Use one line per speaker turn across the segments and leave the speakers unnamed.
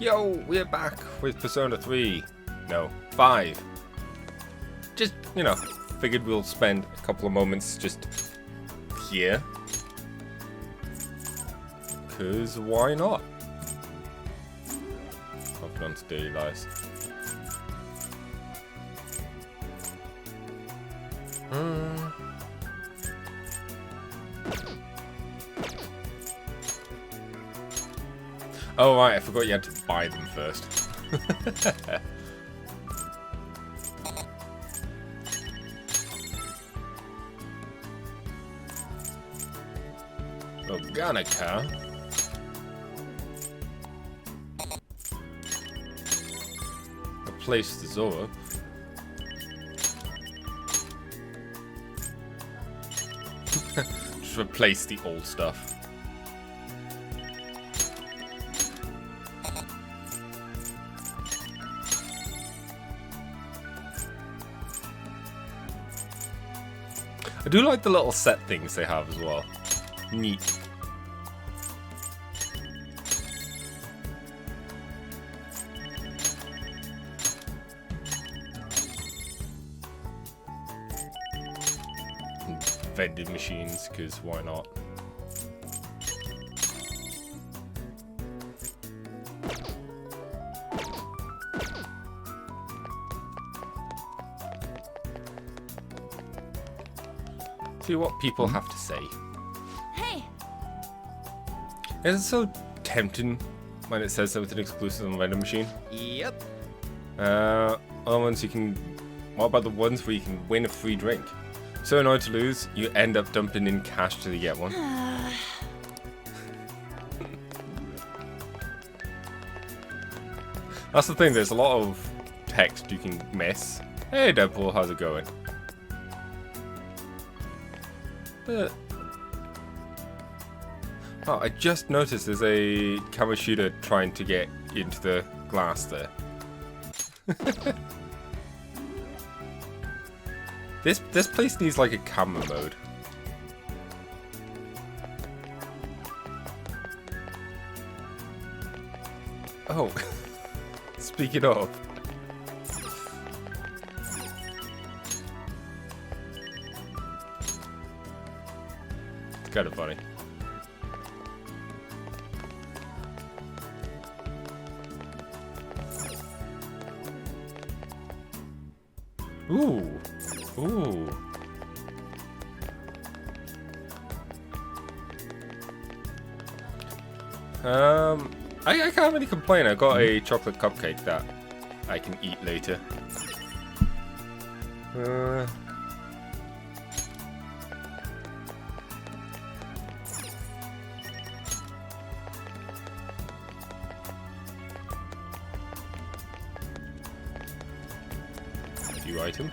Yo, we're back with Persona 3. No, 5. Just, figured we'll spend a couple of moments just here. Because why not? Confidence daily lives. Oh right, I forgot you had to buy them first. Organica. Replace the Zora. Just replace the old stuff. I do like the little set things they have as well. Neat. Vending machines, because why not? See what people have to say.
Hey.
It's so tempting when it says something exclusive on the vending machine.
Yep.
Other ones you can. What about the ones where you can win a free drink? So annoyed to lose, you end up dumping in cash till you get one. That's the thing, there's a lot of text you can miss. Hey Deadpool, how's it going? But... oh, I just noticed there's a camera shooter trying to get into the glass there. This place needs like a camera mode. Oh, speaking of. It's kind of funny. Ooh. Ooh. I can't really complain. I got a chocolate cupcake that I can eat later. View item.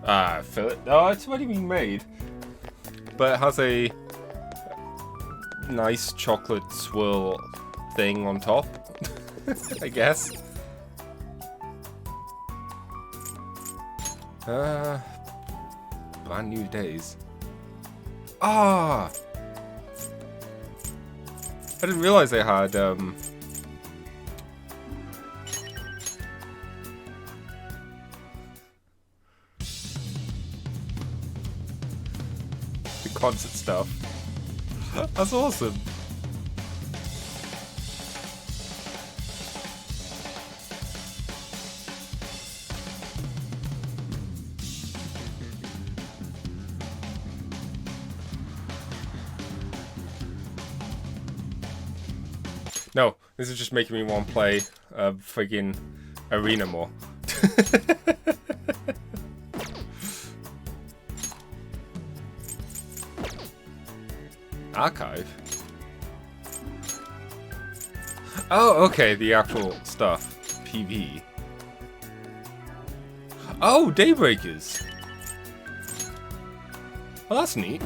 Ah, fill it. Oh, it's already been made. But it has a nice chocolate swirl thing on top, I guess. Brand new days. Ah! I didn't realize they had, the concert stuff. That's awesome. No, this is just making me want to play friggin' arena more. Archive? Oh, okay, the actual stuff. PV. Oh, Daybreakers! Well, that's neat.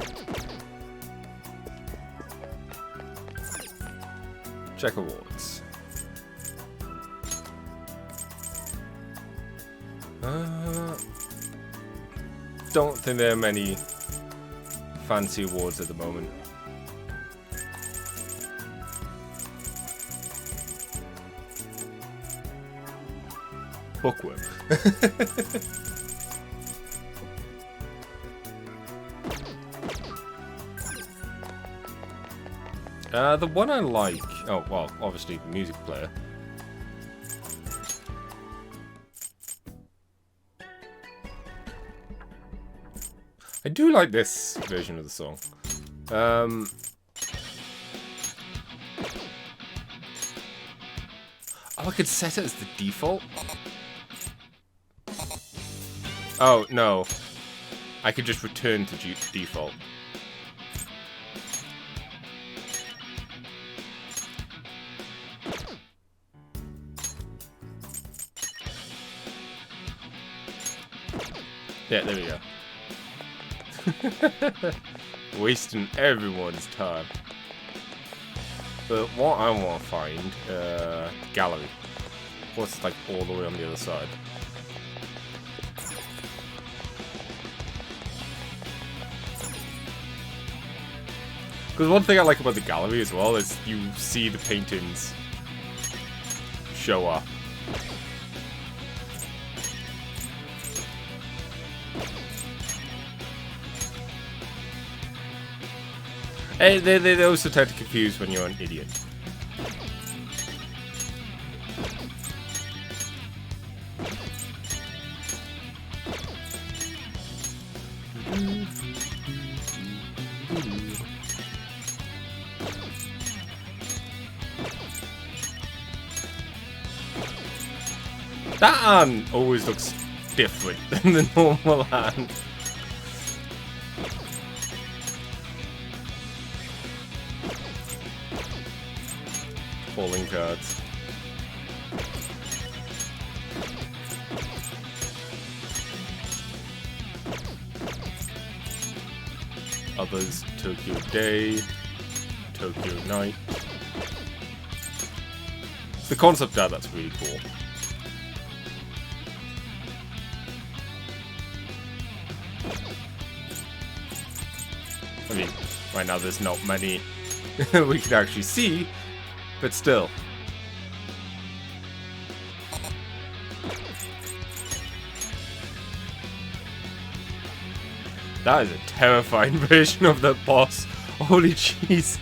Check awards. don't think there are many fancy awards at the moment. Bookworm. The one I like... Oh, well, obviously the music player. I do like this version of the song. Oh, I could set it as the default? Oh, no. I could just return to default. Yeah, there we go. Wasting everyone's time. But what I want to find, gallery. What's like all the way on the other side? Because one thing I like about the gallery as well is you see the paintings show up. They also tend to confuse when you're an idiot. That hand always looks different than the normal hand. Falling cards. Others, Tokyo Day, Tokyo Night. It's the concept art that's really cool. I mean, right now there's not many we can actually see, but still. That is a terrifying version of the boss. Holy jeez.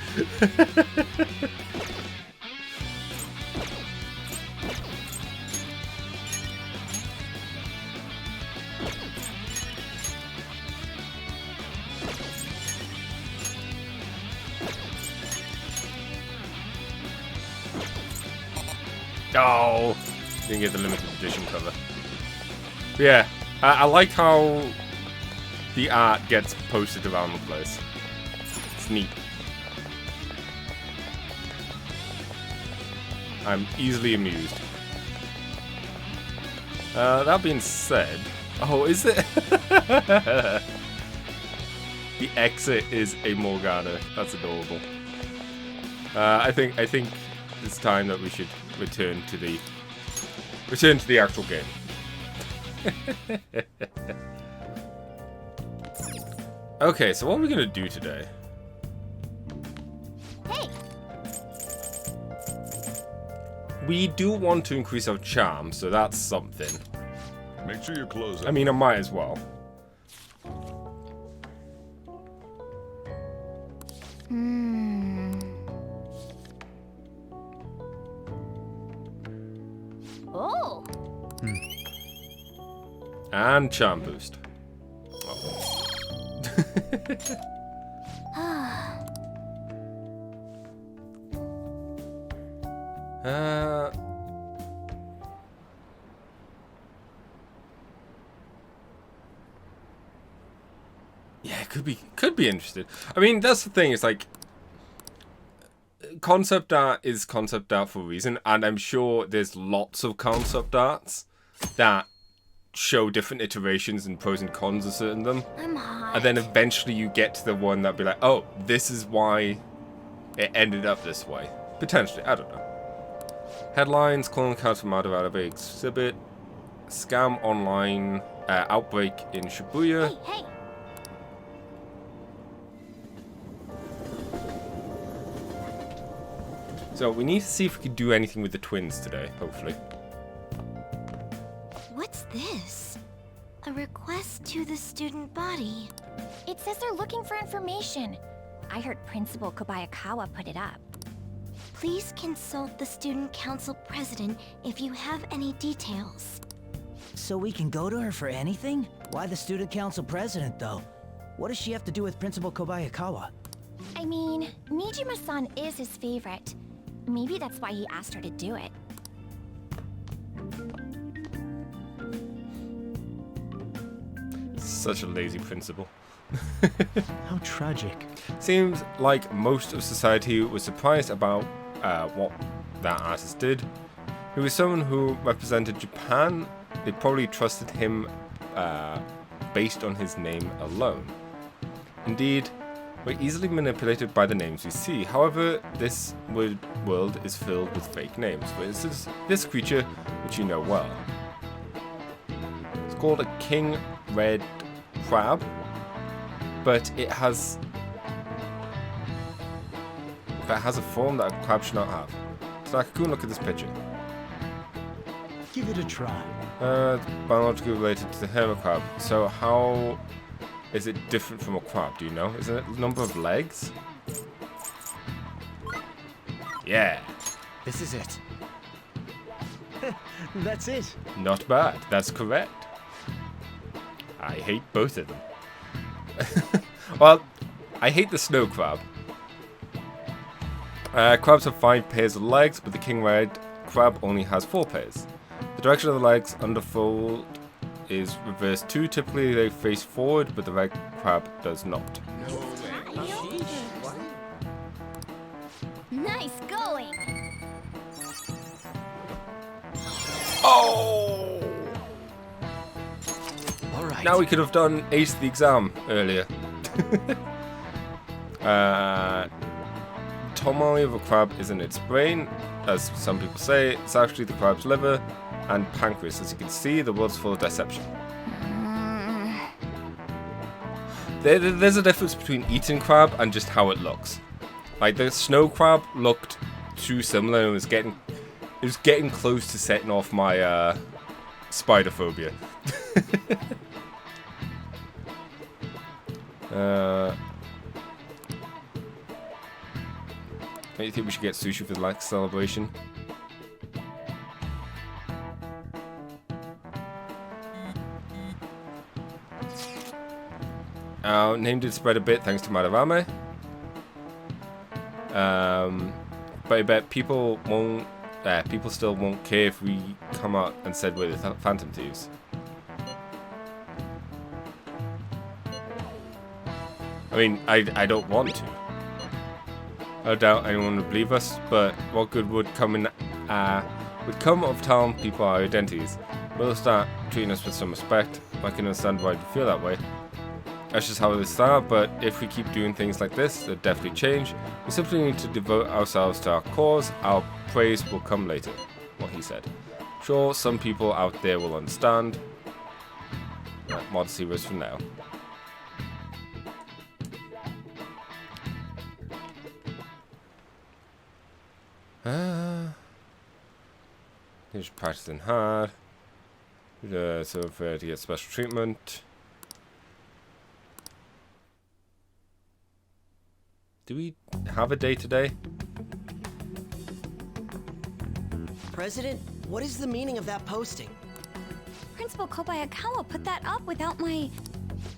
Oh, didn't get the limited edition cover. But yeah, I like how the art gets posted around the place. It's neat. I'm easily amused. That being said, oh, is it? The exit is a Morgana. That's adorable. I think it's time that we should return to the actual game. Okay, so what are we gonna do today?
Hey.
We do want to increase our charm, so that's something.
Make sure you close it.
I mean, I might as well.
Oh.
And charm boost. Yeah, could be interested. I mean, that's the thing. It's like concept art is concept art for a reason, and I'm sure there's lots of concept arts that show different iterations and pros and cons of certain them.
I'm hot.
And then eventually you get to the one that'd be like, oh, this is why it ended up this way. Potentially, I don't know. Headlines, calling cards from out of exhibit, scam online, outbreak in Shibuya.
Hey, hey!
So we need to see if we can do anything with the twins today, hopefully.
What's this? A request to the student body.
It says they're looking for information. I heard Principal Kobayakawa put it up.
Please consult the student council president if you have any details.
So we can go to her for anything? Why the student council president, though? What does she have to do with Principal Kobayakawa?
I mean, Nijima-san is his favorite. Maybe that's why he asked her to do it.
Such a lazy principal.
How tragic.
Seems like most of society was surprised about what that artist did. He was someone who represented Japan. They probably trusted him based on his name alone. Indeed, we're easily manipulated by the names we see. However, this world is filled with fake names. For instance, this creature, which you know well. It's called a king red crab, but it has a form that a crab should not have. So Takakun, look at this picture.
Give it a try.
It's biologically related to the hermit crab. So how is it different from a crab? Do you know? Is it a number of legs? Yeah.
This is it. That's it.
Not bad. That's correct. I hate both of them. Well, I hate the snow crab. Crabs have 5 pairs of legs, but the king red crab only has 4 pairs. The direction of the legs underfold is reversed too. Typically they face forward, but the red crab does not.
Nice going!
Oh!
All right.
Now we could have done Ace the exam earlier. Tomai of a crab isn't its brain, as some people say. It's actually the crab's liver and pancreas. As you can see, the world's full of deception. There's a difference between eating crab and just how it looks. Like the snow crab looked too similar and it was getting close to setting off my spider phobia. Don't you think we should get sushi for the next celebration? Our name did spread a bit thanks to Madarame. But I bet people still won't care if we come out and said we're the Phantom Thieves. I mean, I don't want to. I doubt anyone would believe us, but what good would come of telling people our identities? We'll start treating us with some respect. I can understand why you feel that way. That's just how it is now, but if we keep doing things like this, they'll definitely change. We simply need to devote ourselves to our cause. Our praise will come later, what he said. Sure, some people out there will understand. Modesty was for now. He's practicing hard. So fair to get special treatment. Do we have a day today?
President, what is the meaning of that posting?
Principal Kobayakawa put that up without my...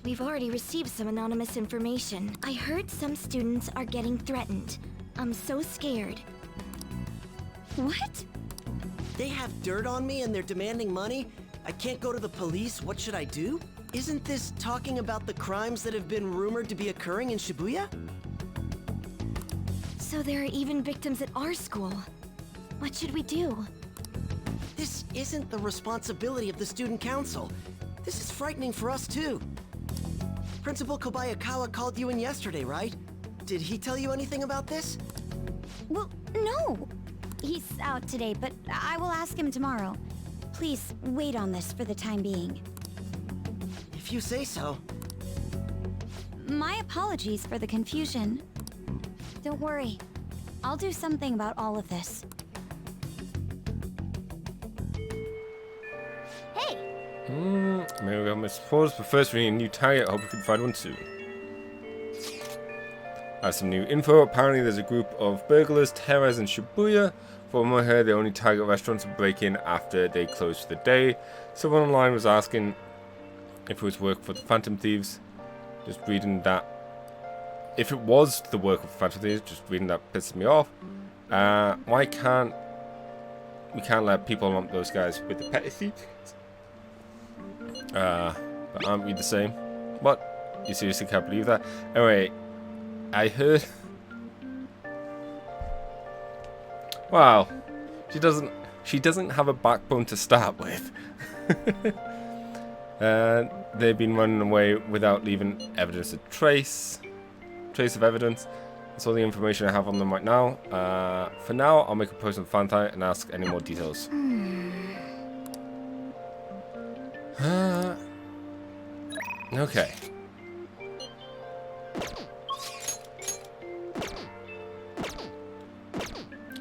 We've already received some anonymous information. I heard some students are getting threatened. I'm so scared.
What?
They have dirt on me and they're demanding money? I can't go to the police, what should I do? Isn't this talking about the crimes that have been rumored to be occurring in Shibuya?
So there are even victims at our school. What should we do?
This isn't the responsibility of the student council. This is frightening for us too. Principal Kobayakawa called you in yesterday, right? Did he tell you anything about this?
Well, no. He's out today, but I will ask him tomorrow. Please wait on this for the time being.
if you say so.
My apologies for the confusion. Don't worry. I'll do something about all of this.
Hey,
Maybe we have my suppose, but first we need a new target. I hope we can find one soon. I have some new info. Apparently there's a group of burglars, terrors in Shibuya. From what I heard, they only target restaurants and break in after they close for the day. Someone online was asking if it was work for the Phantom Thieves. Just reading that. If it was the work of the Phantom Thieves, just reading that pisses me off. Why can't we can't let people lump those guys with the petty thieves? But aren't we the same? What? You seriously can't believe that? Anyway, I heard. Wow, she doesn't have a backbone to start with. They've been running away without leaving evidence of trace of evidence. That's all the information I have on them right now. For now, I'll make a post on Fantai and ask any more details. Okay.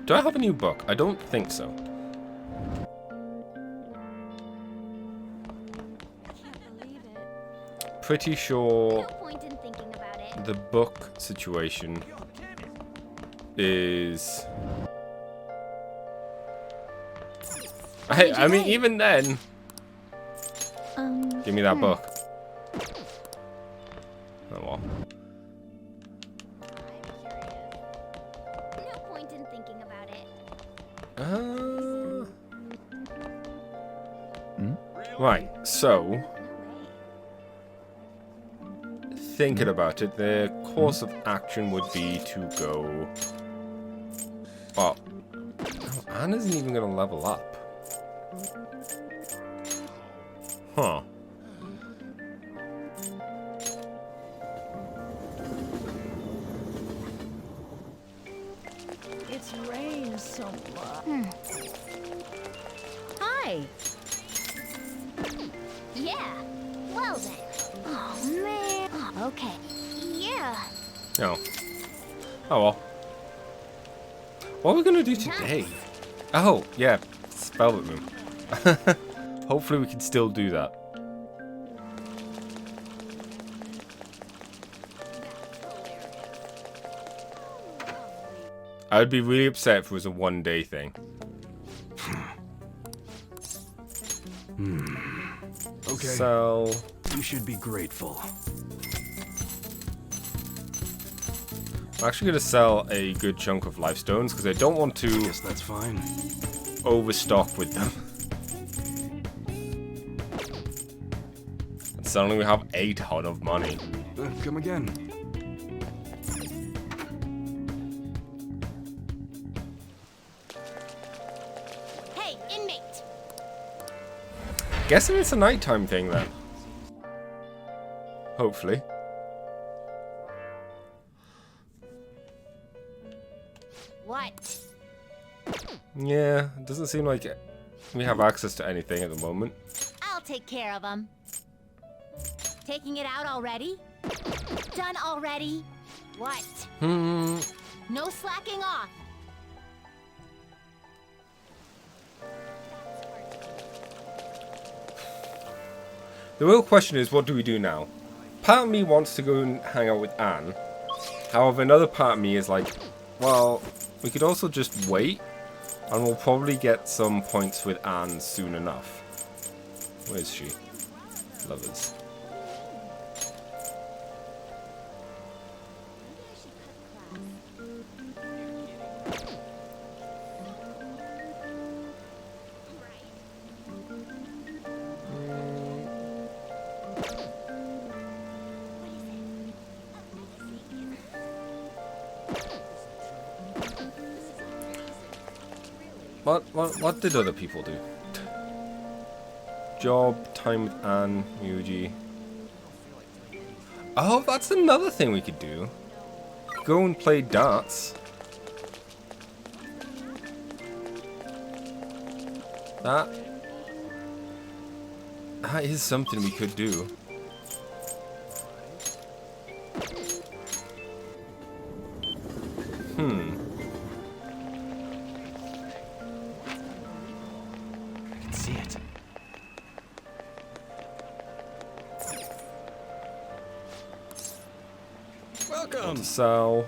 Do I have a new book? I don't think so. Pretty sure
no point in thinking about it.
the book situation is... I mean, even then... Give me that book. Oh well.
No point in thinking about it.
Right, so... Thinking about it, the course of action would be to go... Oh. Oh, Anne isn't even going to level up. Huh.
It's rained so much. Hi.
Yeah. Well then. Oh man. Okay. Yeah.
Oh. Oh well. What are we gonna do today? Oh, yeah. Spellbook room. Hopefully we can still do that. I would be really upset if it was a one-day thing.
Okay.
So...
You should be grateful.
I'm actually going to sell a good chunk of life stones because I don't want to
Guess that's fine.
overstock with them. And suddenly we have a ton of money.
Come again.
Hey, inmate.
Guessing it's a nighttime thing then. Hopefully.
What?
Yeah, it doesn't seem like we have access to anything at the moment.
I'll take care of him. Taking it out already? Done already? What? No slacking off.
The real question is, what do we do now? Part of me wants to go and hang out with Anne. However, another part of me is like, well, we could also just wait, and we'll probably get some points with Anne soon enough. Where is she? Lovers. What did other people do? Job, time with Anne, Yuji. Oh, that's another thing we could do. Go and play darts. That is something we could do.
Welcome.
Sell.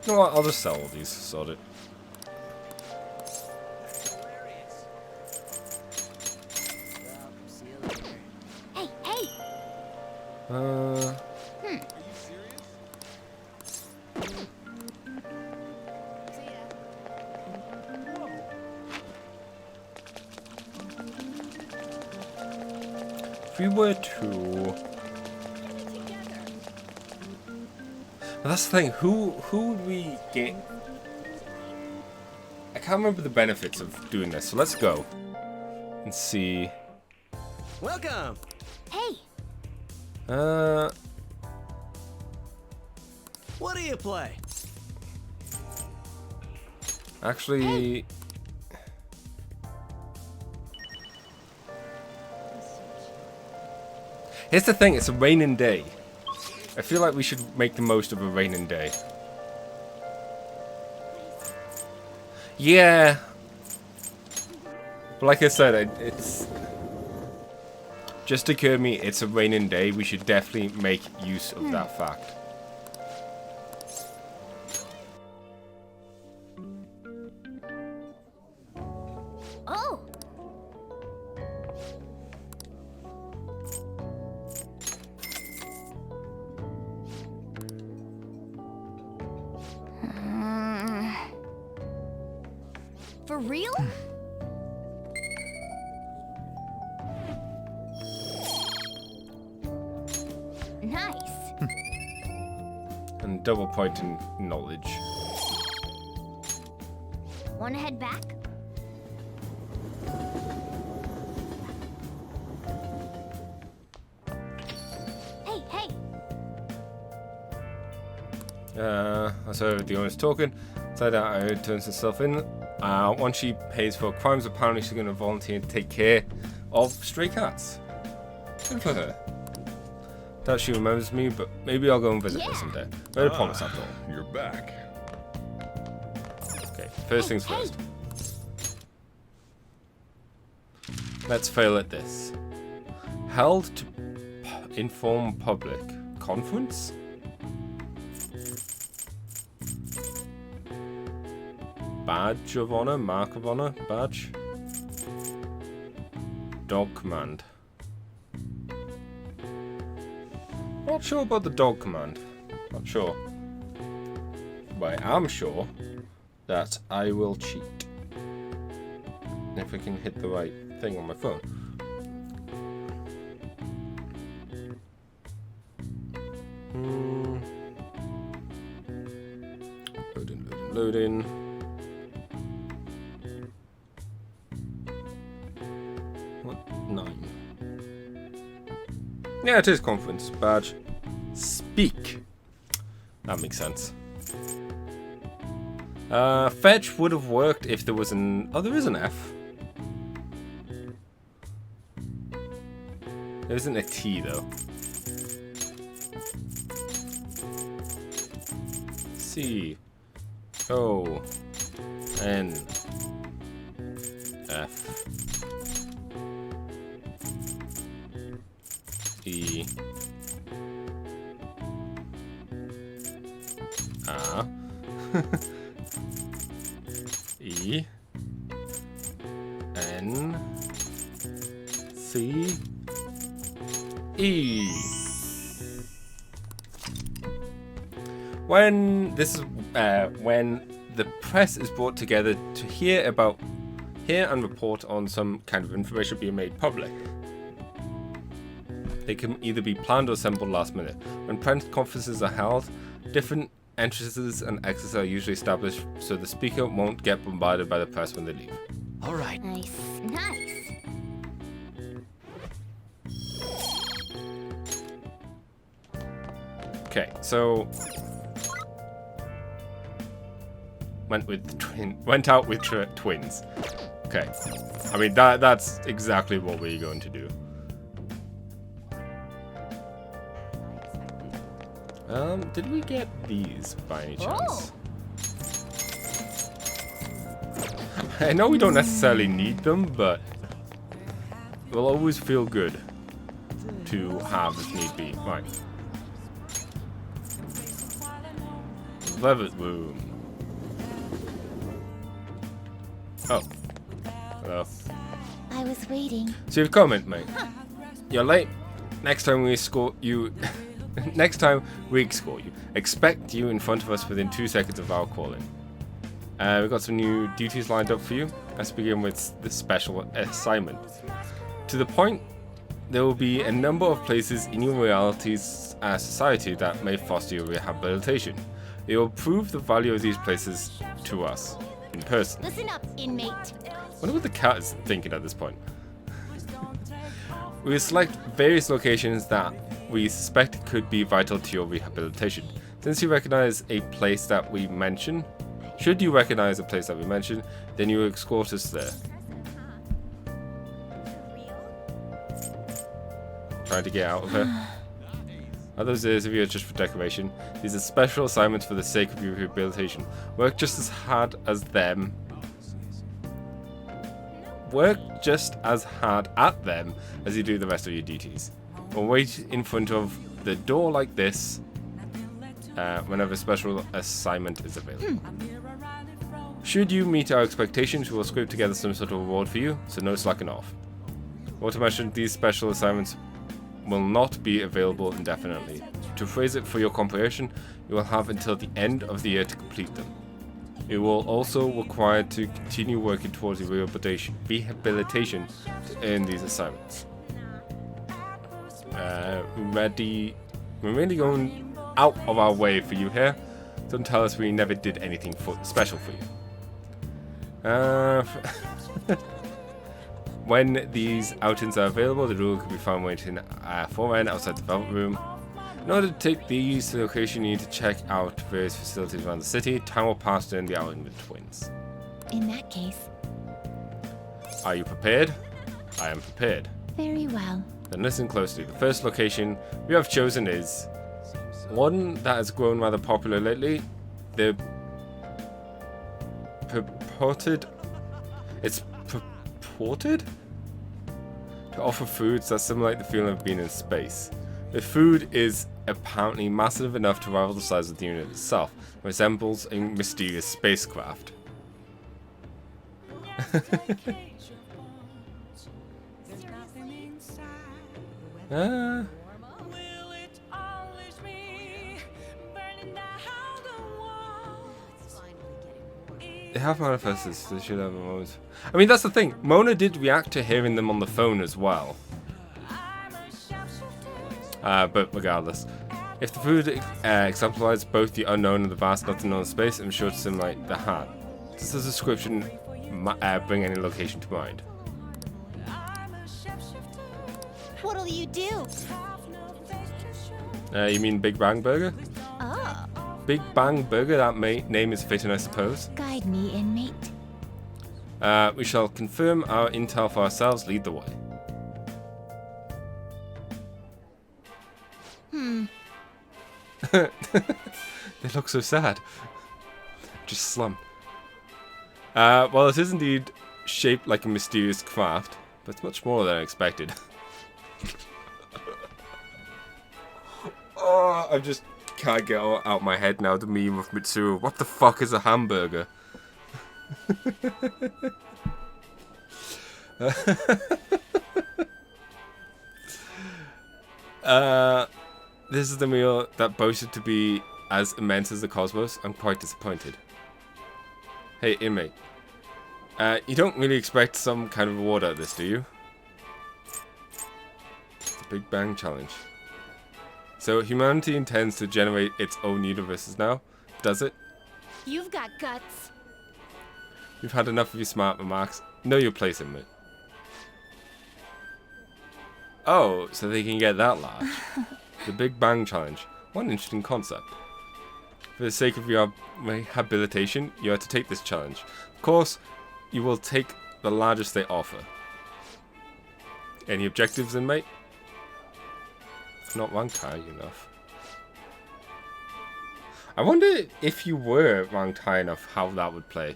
You know what? I'll just sell all these. Sort it.
Hey, hey!
If we were to... Well, that's the thing. Who would we get? I can't remember the benefits of doing this, so let's go and see.
Welcome.
Hey!
What do you play?
Actually, here's the thing. It's a raining day. I feel like we should make the most of a raining day. Yeah. But like I said, it's just occurred to me, it's a raining day. We should definitely make use of that fact.
Oh!
For real?
Nice!
And double pointing knowledge.
Wanna head back? Hey, hey!
So the owner's talking. Inside out, Io turns herself in. Once she pays for crimes, apparently she's going to volunteer to take care of stray cats. Good for her. Doubt she remembers me, but maybe I'll go and visit her someday. Made a promise after all.
You're back.
Okay, first things first. Let's fail at this. Held to inform public. Conference? Badge of honor, mark of honor, badge. Dog command. Not sure about the dog command. Not sure. But I am sure that I will cheat. If I can hit the right thing on my phone. Loading, loading, loading. What? 9. Yeah, it is conference badge. Speak. That makes sense. Fetch would have worked if there was an... Oh, there is an F. There isn't a T, though. C. O. N. F. E. A. E. N. C. E. When the press is brought together to hear and report on some kind of information being made public. They can either be planned or assembled last minute. When press conferences are held, different entrances and exits are usually established so the speaker won't get bombarded by the press when they leave.
All right.
Nice. Nice!
Okay, so went out with twins. Okay, I mean that's exactly what we're going to do. Did we get these by any chance? I know we don't necessarily need them, but we'll always feel good to have if need be. Right. Levitt room. Oh. Hello.
I was waiting.
So you've comment, mate. You're late. Next time we escort you... Next time we escort you, expect you in front of us within 2 seconds of our calling. We've got some new duties lined up for you. Let's begin with the special assignment. To the point, there will be a number of places in your reality's society that may foster your rehabilitation. It will prove the value of these places to us in person.
Listen up, inmate.
I wonder what the cat is thinking at this point. We will select various locations that we suspect could be vital to your rehabilitation. Since you recognize a place that we mention, should you recognize a place that we mention, then you will escort us there. Trying to get out of here. Are those ears of yours just for decoration? These are special assignments for the sake of your rehabilitation. Work just as hard as them. Work just as hard at them as you do the rest of your duties. Or wait in front of the door like this whenever a special assignment is available. Should you meet our expectations, we will scrape together some sort of reward for you, so no slacking off. Want to mention these special assignments will not be available indefinitely. To phrase it for your comprehension, you will have until the end of the year to complete them. You will also require to continue working towards your rehabilitation to earn these assignments. We're really going out of our way for you here. Don't tell us we never did anything special for you. When these outings are available, the rule can be found waiting for end outside the development room. In order to take these to the location, you need to check out various facilities around the city. Time will pass during the outing with twins.
In that case,
Are you prepared? I am prepared.
very well.
Then listen closely. The first location we have chosen is one that has grown rather popular lately. The It's purported to offer foods that simulate the feeling of being in space. The food is apparently massive enough to rival the size of the unit itself. It resembles a mysterious spacecraft. They have manifested, so they should have a moment. I mean, that's the thing. Mona did react to hearing them on the phone as well. But regardless, if the food exemplifies both the unknown and the vast nothing known space, I'm sure to simulate the heart. Does the description bring any location to mind?
What'll you do?
You mean Big Bang Burger?
Oh,
Big Bang Burger, that name is fitting, I suppose.
guide me, inmate.
We shall confirm our intel for ourselves. Lead the way. They look so sad. Just slump. Well, it is indeed shaped like a mysterious craft, but it's much smaller than I expected. Oh, I just can't get out my head now the meme of Mitsuru. What the fuck is a hamburger? This is the meal that boasted to be as immense as the cosmos. I'm quite disappointed. Hey, inmate. You don't really expect some kind of reward out of this, do you? It's a Big Bang Challenge. So humanity intends to generate its own universes now, does it?
You've got guts.
You've had enough of your smart remarks. Know your place, inmate. Oh, so they can get that large. The Big Bang Challenge. What an interesting concept. For the sake of your rehabilitation, you have to take this challenge. Of course, you will take the largest they offer. Any objectives, inmate? Not ranked high enough. I wonder if you were ranked high enough, how that would play.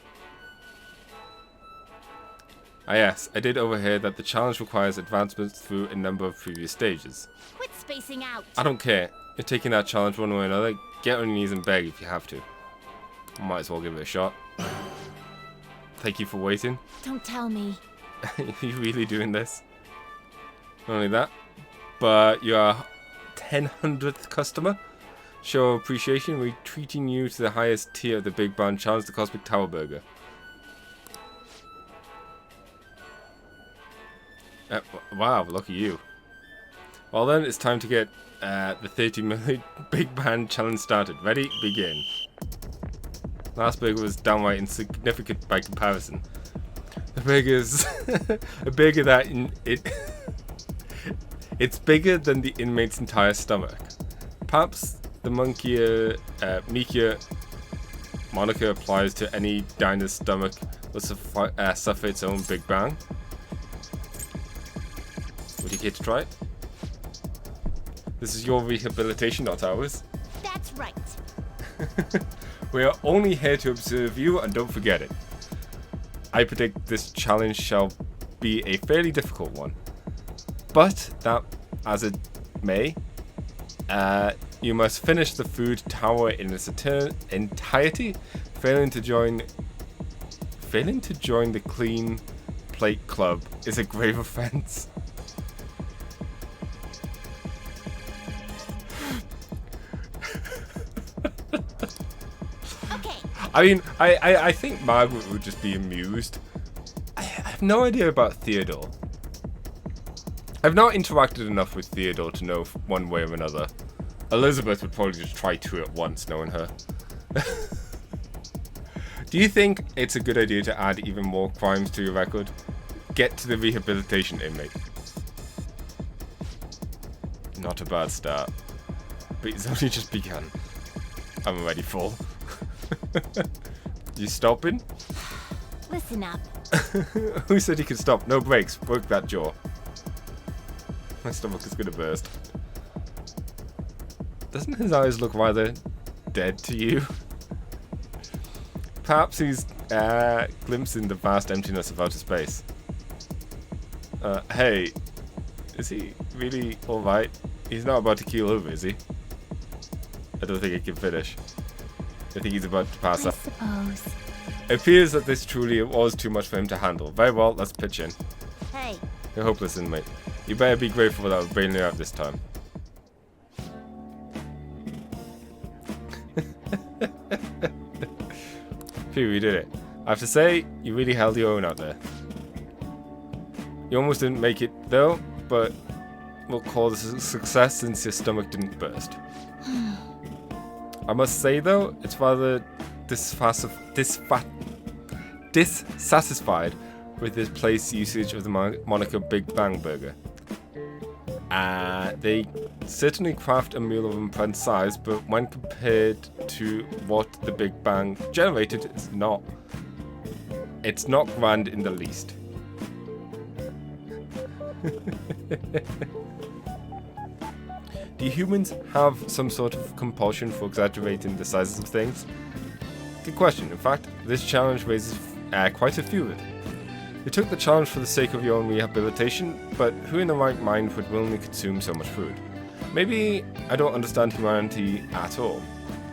Ah yes, I did overhear that the challenge requires advancements through a number of previous stages.
Quit spacing out.
I don't care. You're taking that challenge one way or another. Get on your knees and beg if you have to. Might as well give it a shot. Thank you for waiting.
Don't tell me.
Are you really doing this? Not only that, but you're 100th customer. Show appreciation, we're treating you to the highest tier of the Big Band Challenge, the Cosmic Tower Burger. Wow, lucky you. Well then, it's time to get the 30-minute Big Band Challenge started. Ready? Begin. Last burger was downright insignificant by comparison. The burger's a burger that it's bigger than the inmate's entire stomach. Perhaps the meekier moniker applies to any diner's stomach will suffer its own Big Bang. Would you care to try it? This is your rehabilitation, not ours.
That's right.
We are only here to observe you, and don't forget it. I predict this challenge shall be a fairly difficult one. But that, as it may, you must finish the food tower in its entirety. Failing to join the Clean Plate Club is a grave offense.
Okay.
I mean, I think Margaret would just be amused. I have no idea about Theodore. I've not interacted enough with Theodore to know one way or another. Elizabeth would probably just try two at once, knowing her. Do you think it's a good idea to add even more crimes to your record? Get to the rehabilitation inmate. Not a bad start. But it's only just begun. I'm already full. You stopping?
Listen up.
Who said he could stop? No brakes. Work that jaw. My stomach is gonna burst. Doesn't his eyes look rather dead to you? Perhaps he's glimpsing the vast emptiness of outer space. Hey, is he really alright? He's not about to keel over, is he? I don't think he can finish. I think he's about to pass
I
out.
suppose.
It appears that this truly was too much for him to handle. Very well, let's pitch in.
Hey.
You're hopeless, inmate. You better be grateful that I was bailing you out this time. Phew, you did it. I have to say, you really held your own out there. You almost didn't make it, though, but we'll call this a success since your stomach didn't burst. I must say, though, it's rather dissatisfied with this place's usage of the moniker Big Bang Burger. They certainly craft a meal of immense size, but when compared to what the Big Bang generated, it's not grand in the least. Do humans have some sort of compulsion for exaggerating the sizes of things? Good question. In fact, this challenge raises quite a few of it. You took the challenge for the sake of your own rehabilitation, but who in the right mind would willingly consume so much food? Maybe I don't understand humanity at all.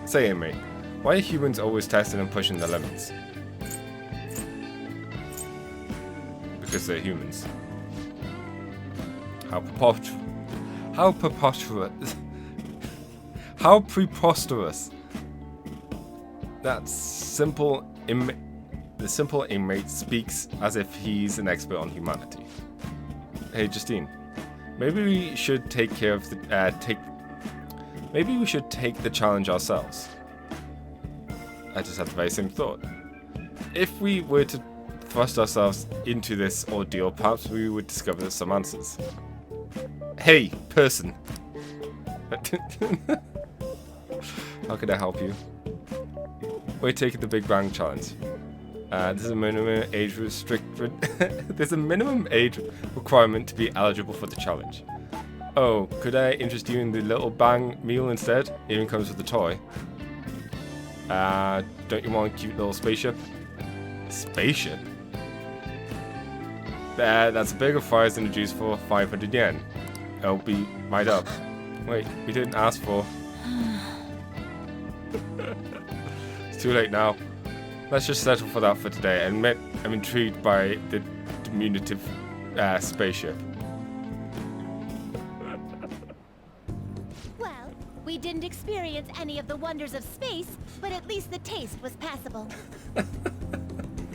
Say, inmate, why are humans always testing and pushing their limits? Because they're humans. How preposterous. How preposterous. That simple the simple inmate speaks as if he's an expert on humanity. Hey, Justine, maybe we should take care of the maybe we should take the challenge ourselves. I just had the very same thought. If we were to thrust ourselves into this ordeal, perhaps we would discover some answers. Hey, person. How can I help you? We're taking the Big Bang Challenge. There's a minimum age There's a minimum age requirement to be eligible for the challenge. Oh, could I interest you in the Little Bang meal instead? It even comes with a toy. Don't you want a cute little spaceship? Spaceship? That's a bag of fries and a juice for 500 yen. I'll be right up. Wait, we didn't ask for. It's too late now. Let's just settle for that for today. And I'm intrigued by the diminutive spaceship.
Well, we didn't experience any of the wonders of space, but at least the taste was passable.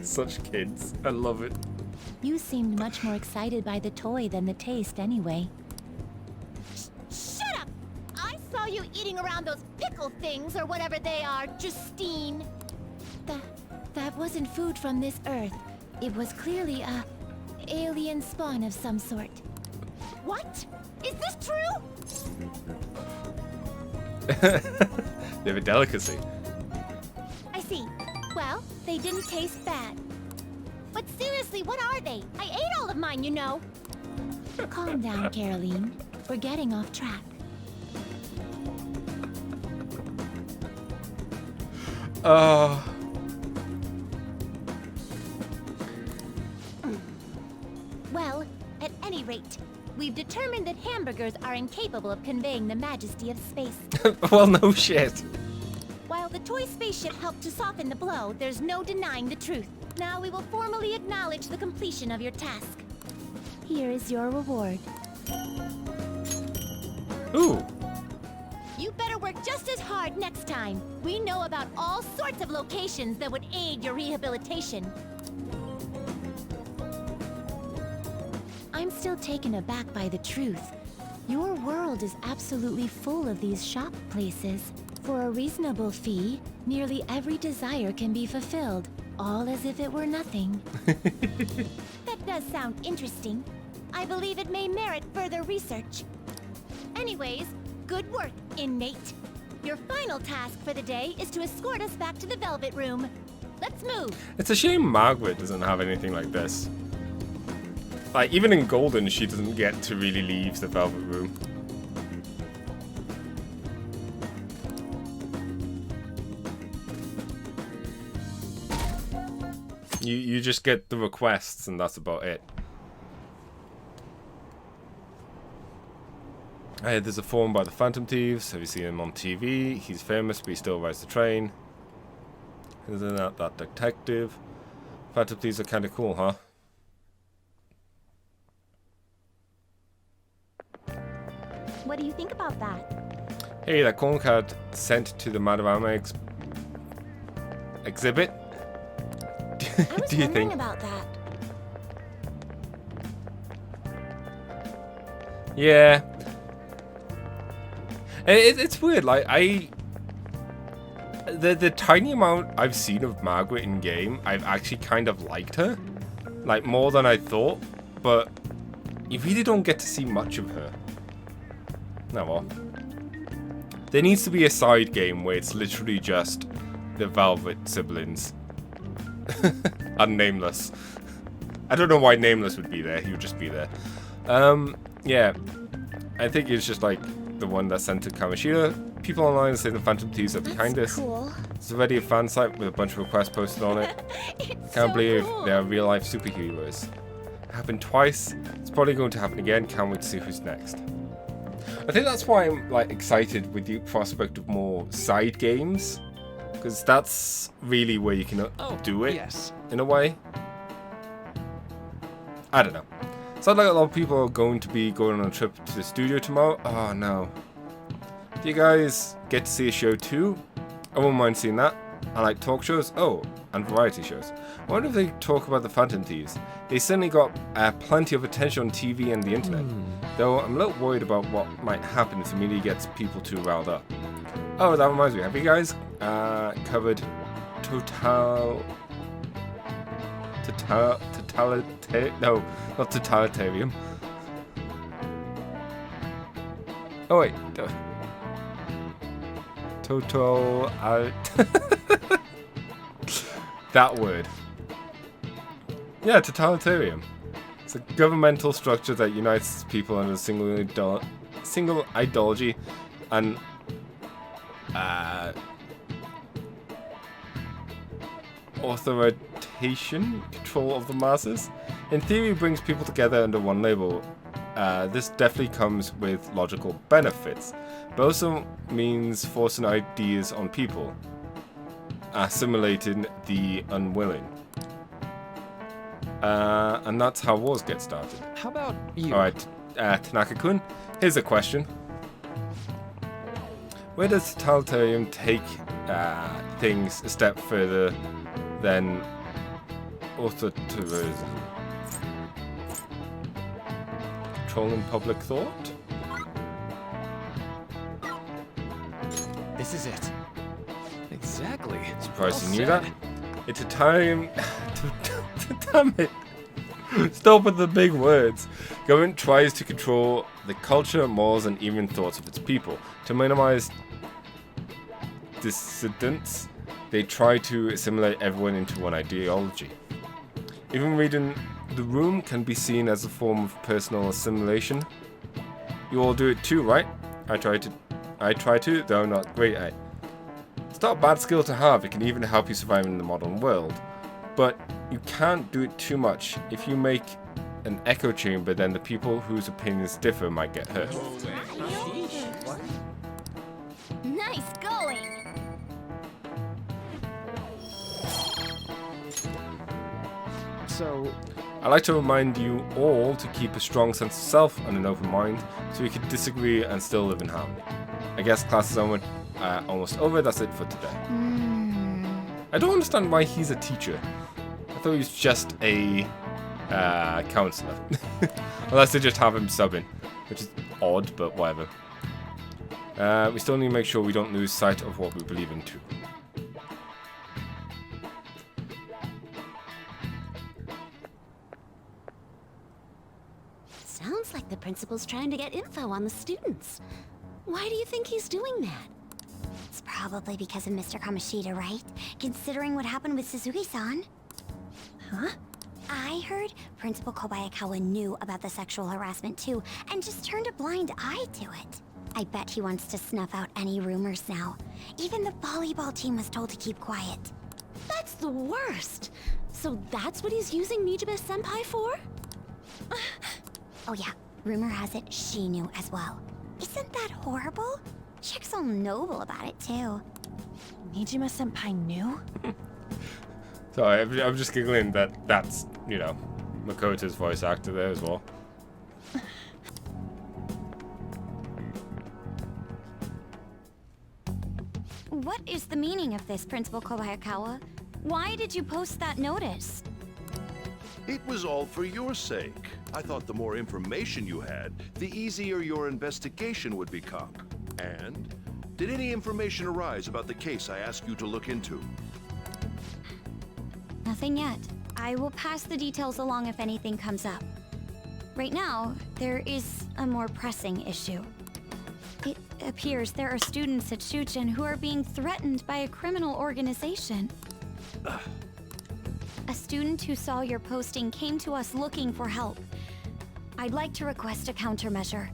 Such kids. I love it.
You seemed much more excited by the toy than the taste anyway. Shut up! I saw you eating around those pickle things or whatever they are, Justine. That wasn't food from this Earth. It was clearly a alien spawn of some sort. What? Is this true?
They have a delicacy.
I see. Well, they didn't taste bad. But seriously, what are they? I ate all of mine, you know. Calm down, Caroline. We're getting off track. Well, at any rate, we've determined that hamburgers are incapable of conveying the majesty of space.
Well, no shit.
While the toy spaceship helped to soften the blow, there's no denying the truth. Now we will formally acknowledge the completion of your task. Here is your reward.
Ooh.
You better work just as hard next time. We know about all sorts of locations that would aid your rehabilitation. I'm still taken aback by the truth. Your world is absolutely full of these shop places. For a reasonable fee, nearly every desire can be fulfilled, all as if it were nothing. That does sound interesting. I believe it may merit further research. Anyways, good work, inmate. Your final task for the day is to escort us back to the Velvet Room. Let's move.
It's a shame Margaret doesn't have anything like this. Like, even in Golden, she doesn't get to really leave the Velvet Room. You just get the requests and that's about it. There's a forum by the Phantom Thieves. Have you seen him on TV? He's famous, but he still rides the train. Isn't that detective? Phantom Thieves are kind of cool, huh?
What do you think about that?
Hey, that corn card sent to the Madarama exhibit.
I was
Do you
wondering
think?
about that.
Yeah. It's weird, like, the tiny amount I've seen of Margaret in game, I've actually kind of liked her. Like, more than I thought, but you really don't get to see much of her. No, well. There needs to be a side game where it's literally just the Velvet siblings. And Nameless. I don't know why Nameless would be there, he would just be there. Yeah. I think it's just like the one that sent to Kamoshida. People online say the Phantom Thieves are behind this.
Cool.
It's already a fan site with a bunch of requests posted on it. Can't believe they're real life superheroes. It happened twice. It's probably going to happen again. Can't wait to see who's next. I think that's why I'm like excited with the prospect of more side games, because that's really where you can do it in a way. I don't know. Sounds like a lot of people are going to be going on a trip to the studio tomorrow. Oh no. Do you guys get to see a show too? I wouldn't mind seeing that. I like talk shows. Oh, and variety shows. I wonder if they talk about the Phantom Thieves. They certainly got plenty of attention on TV and the internet. Though I'm a little worried about what might happen if the media gets people too riled up. Oh, that reminds me. Have you guys covered no, not totalitarian. Oh wait. Total that word. Yeah, totalitarian. It's a governmental structure that unites people under a single ideology and authoritarian control of the masses. In theory, brings people together under one label. This definitely comes with logical benefits, but also means forcing ideas on people, assimilating the unwilling. And that's how wars get started.
How about you?
Alright, Tanaka-kun, here's a question. Where does totalitarianism take things a step further than authoritarianism? Controlling public thought?
This is it. Exactly.
Surprised
Well
you knew
said.
that? It's a time... Damn it. Stop with the big words. Government tries to control the culture, morals, and even thoughts of its people. To minimize dissidents, they try to assimilate everyone into one ideology. Even reading the room can be seen as a form of personal assimilation. You all do it too, right? I try to, though I'm not great at it. It's not a bad skill to have, it can even help you survive in the modern world. But you can't do it too much. If you make an echo chamber, then the people whose opinions differ might get hurt.
Nice going!
So,
I like to remind you all to keep a strong sense of self and an open mind, so you can disagree and still live in harmony. I guess class is almost over, that's it for today. I don't understand why he's a teacher. I thought he was just a counselor. Unless they just have him subbing, which is odd, but whatever. We still need to make sure we don't lose sight of what we believe in too.
Sounds like the principal's trying to get info on the students. Why do you think he's doing that?
It's probably because of Mr. Kamoshida, right? Considering what happened with Suzuki-san.
Huh?
I heard Principal Kobayakawa knew about the sexual harassment too, and just turned a blind eye to it. I bet he wants to snuff out any rumors now. Even the volleyball team was told to keep quiet.
That's the worst. So that's what he's using Nijibe-senpai for?
Oh yeah, rumor has it she knew as well. Isn't that horrible? Chick's all noble about it too.
Nijima-senpai knew?
Sorry, I'm just giggling that that's, you know, Makoto's voice actor there as well.
What is the meaning of this, Principal Kobayakawa? Why did you post that notice?
It was all for your sake. I thought the more information you had, the easier your investigation would become. And did any information arise about the case I asked you to look into?
Nothing yet. I will pass the details along if anything comes up. Right now, there is a more pressing issue. It appears there are students at Shuchen who are being threatened by a criminal organization. A student who saw your posting came to us looking for help. I'd like to request a countermeasure.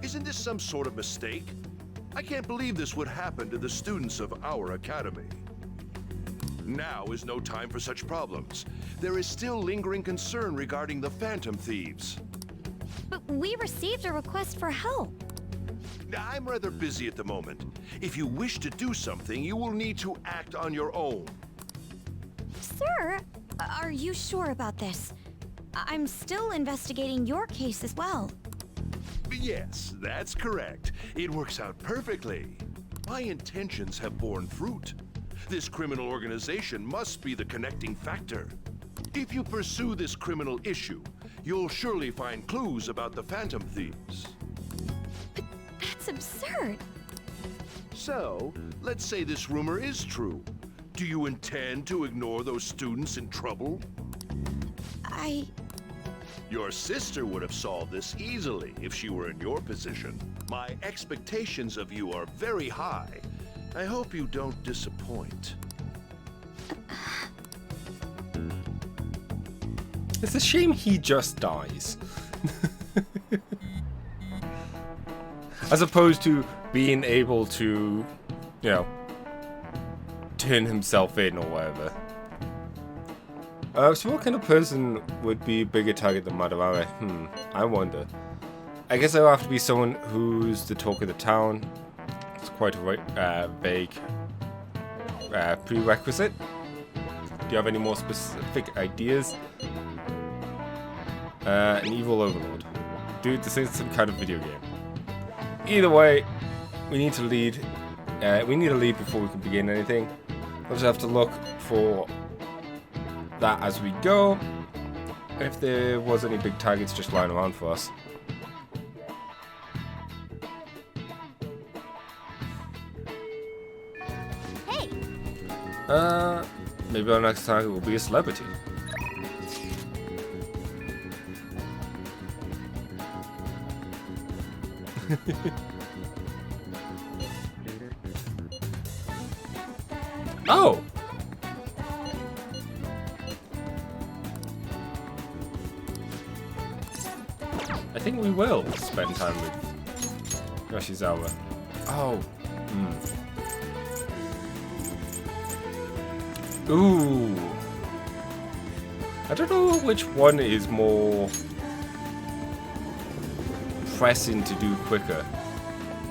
Isn't this some sort of mistake? I can't believe this would happen to the students of our academy. Now is no time for such problems. There is still lingering concern regarding the Phantom Thieves.
But we received a request for help.
I'm rather busy at the moment. If you wish to do something, you will need to act on your own.
Sir, are you sure about this? I'm still investigating your case as well.
Yes, that's correct. It works out perfectly. My intentions have borne fruit. This criminal organization must be the connecting factor. If you pursue this criminal issue, you'll surely find clues about the Phantom Thieves.
But that's absurd.
So, let's say this rumor is true. Do you intend to ignore those students in trouble? Your sister would have solved this easily if she were in your position. My expectations of you are very high. I hope you don't disappoint.
It's a shame he just dies. As opposed to being able to, you know, turn himself in or whatever. So what kind of person would be a bigger target than Madarame? I wonder. I guess it'll have to be someone who's the talk of the town. It's quite a vague prerequisite. Do you have any more specific ideas? An evil overlord. Dude, this is some kind of video game. Either way, we need to lead. We need a lead before we can begin anything. We'll just have to look for that as we go. If there was any big targets just lying around for us.
Hey!
Maybe our next target will be a celebrity. Oh! I think we will spend time with Yoshizawa. Oh. Ooh. I don't know which one is more pressing to do quicker.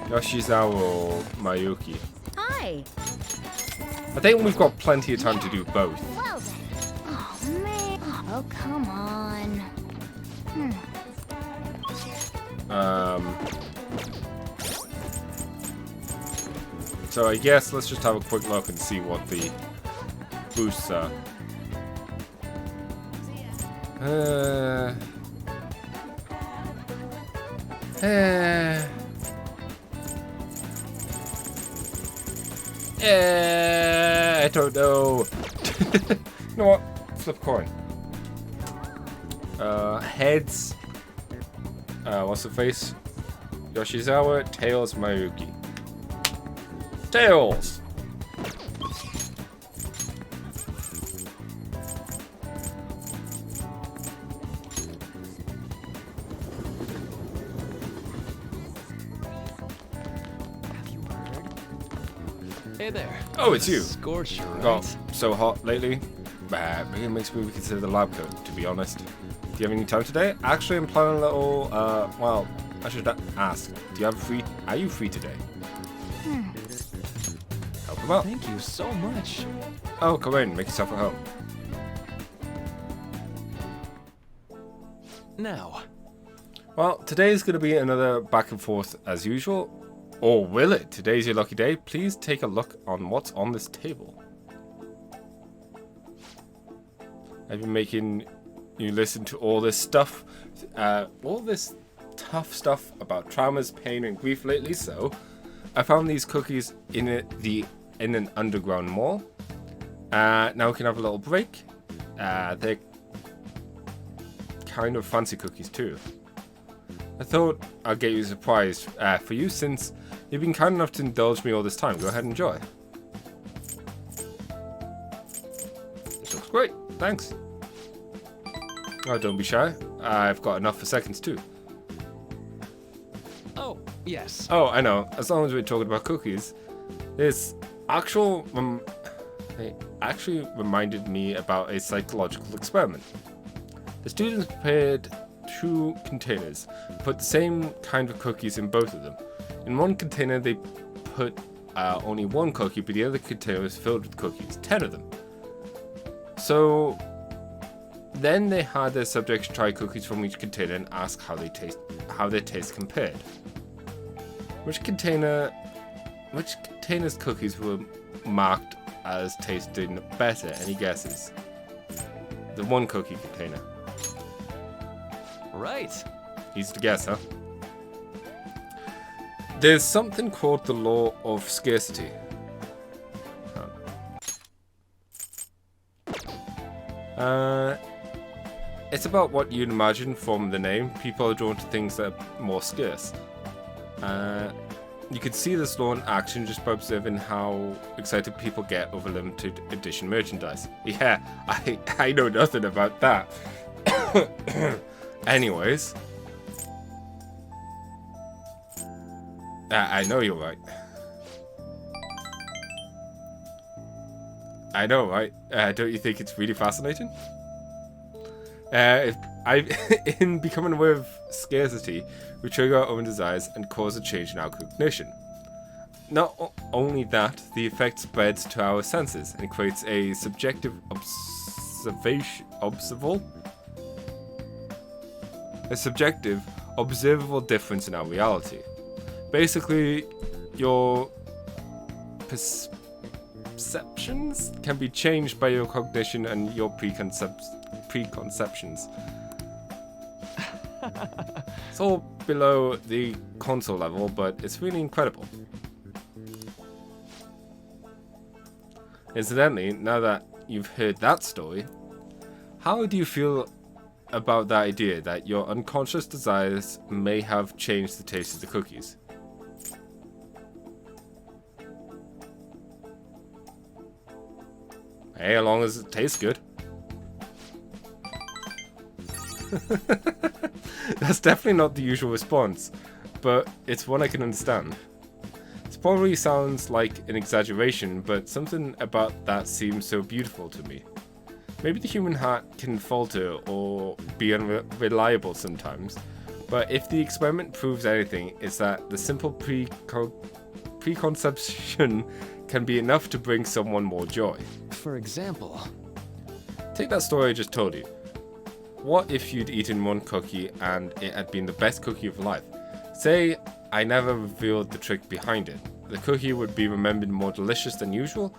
Yoshizawa or Mayuki.
Hi!
I think we've got plenty of time to do both.
Well then. Oh, man. Oh, come on.
So I guess let's just have a quick look and see what the boosts are. I don't know. You know what? Flip coin. Heads. What's the face? Yoshizawa. Tails. Mayuki. Tails.
Hey there.
Oh, it's you.
Scorcher, right?
Got so hot lately. Maybe it makes me reconsider the lab coat, to be honest. Do you have any time today? Actually, I'm planning a little, well, I should ask. Are you free today? Help him out.
Thank you so much.
Oh, come in, make yourself at home.
Now,
Well, today's going to be another back and forth as usual. Or will it? Today's your lucky day. Please take a look on what's on this table. I've been making you listen to all this stuff, all this tough stuff about traumas, pain, and grief lately. So, I found these cookies in an underground mall. Now we can have a little break. They're kind of fancy cookies too. I thought I'd get you a surprise for you since you've been kind enough to indulge me all this time. Go ahead and enjoy. This looks great. Thanks. Oh, don't be shy. I've got enough for seconds too.
oh, yes.
Oh, I know. As long as we're talking about cookies, this they actually reminded me about a psychological experiment. The students prepared 2 containers, put the same kind of cookies in both of them. In one container, they put only 1 cookie, but the other container was filled with cookies, 10 of them. So then they had their subjects try cookies from each container and ask how their taste compared. Which containers cookies were marked as tasting better? Any guesses? The 1 cookie container.
Right.
Easy to guess, huh? There's something called the law of scarcity. It's about what you'd imagine from the name. People are drawn to things that are more scarce. You can see this law in action just by observing how excited people get over limited edition merchandise. Yeah, I know nothing about that. Anyways. I know you're right. I know, right? Don't you think it's really fascinating? In becoming aware of scarcity, we trigger our own desires and cause a change in our cognition. Not only that, the effect spreads to our senses and creates a subjective observable difference in our reality. Basically, your perceptions can be changed by your cognition and your preconceptions. It's all below the console level, but it's really incredible. Incidentally, now that you've heard that story, how do you feel about the idea that your unconscious desires may have changed the taste of the cookies? Hey, as long as it tastes good. That's definitely not the usual response, but it's one I can understand. This probably sounds like an exaggeration, but something about that seems so beautiful to me. Maybe the human heart can falter or be unreliable sometimes, but if the experiment proves anything, it's that the simple preconception can be enough to bring someone more joy.
For example,
take that story I just told you. What if you'd eaten one cookie and it had been the best cookie of your life? Say I never revealed the trick behind it. The cookie would be remembered more delicious than usual.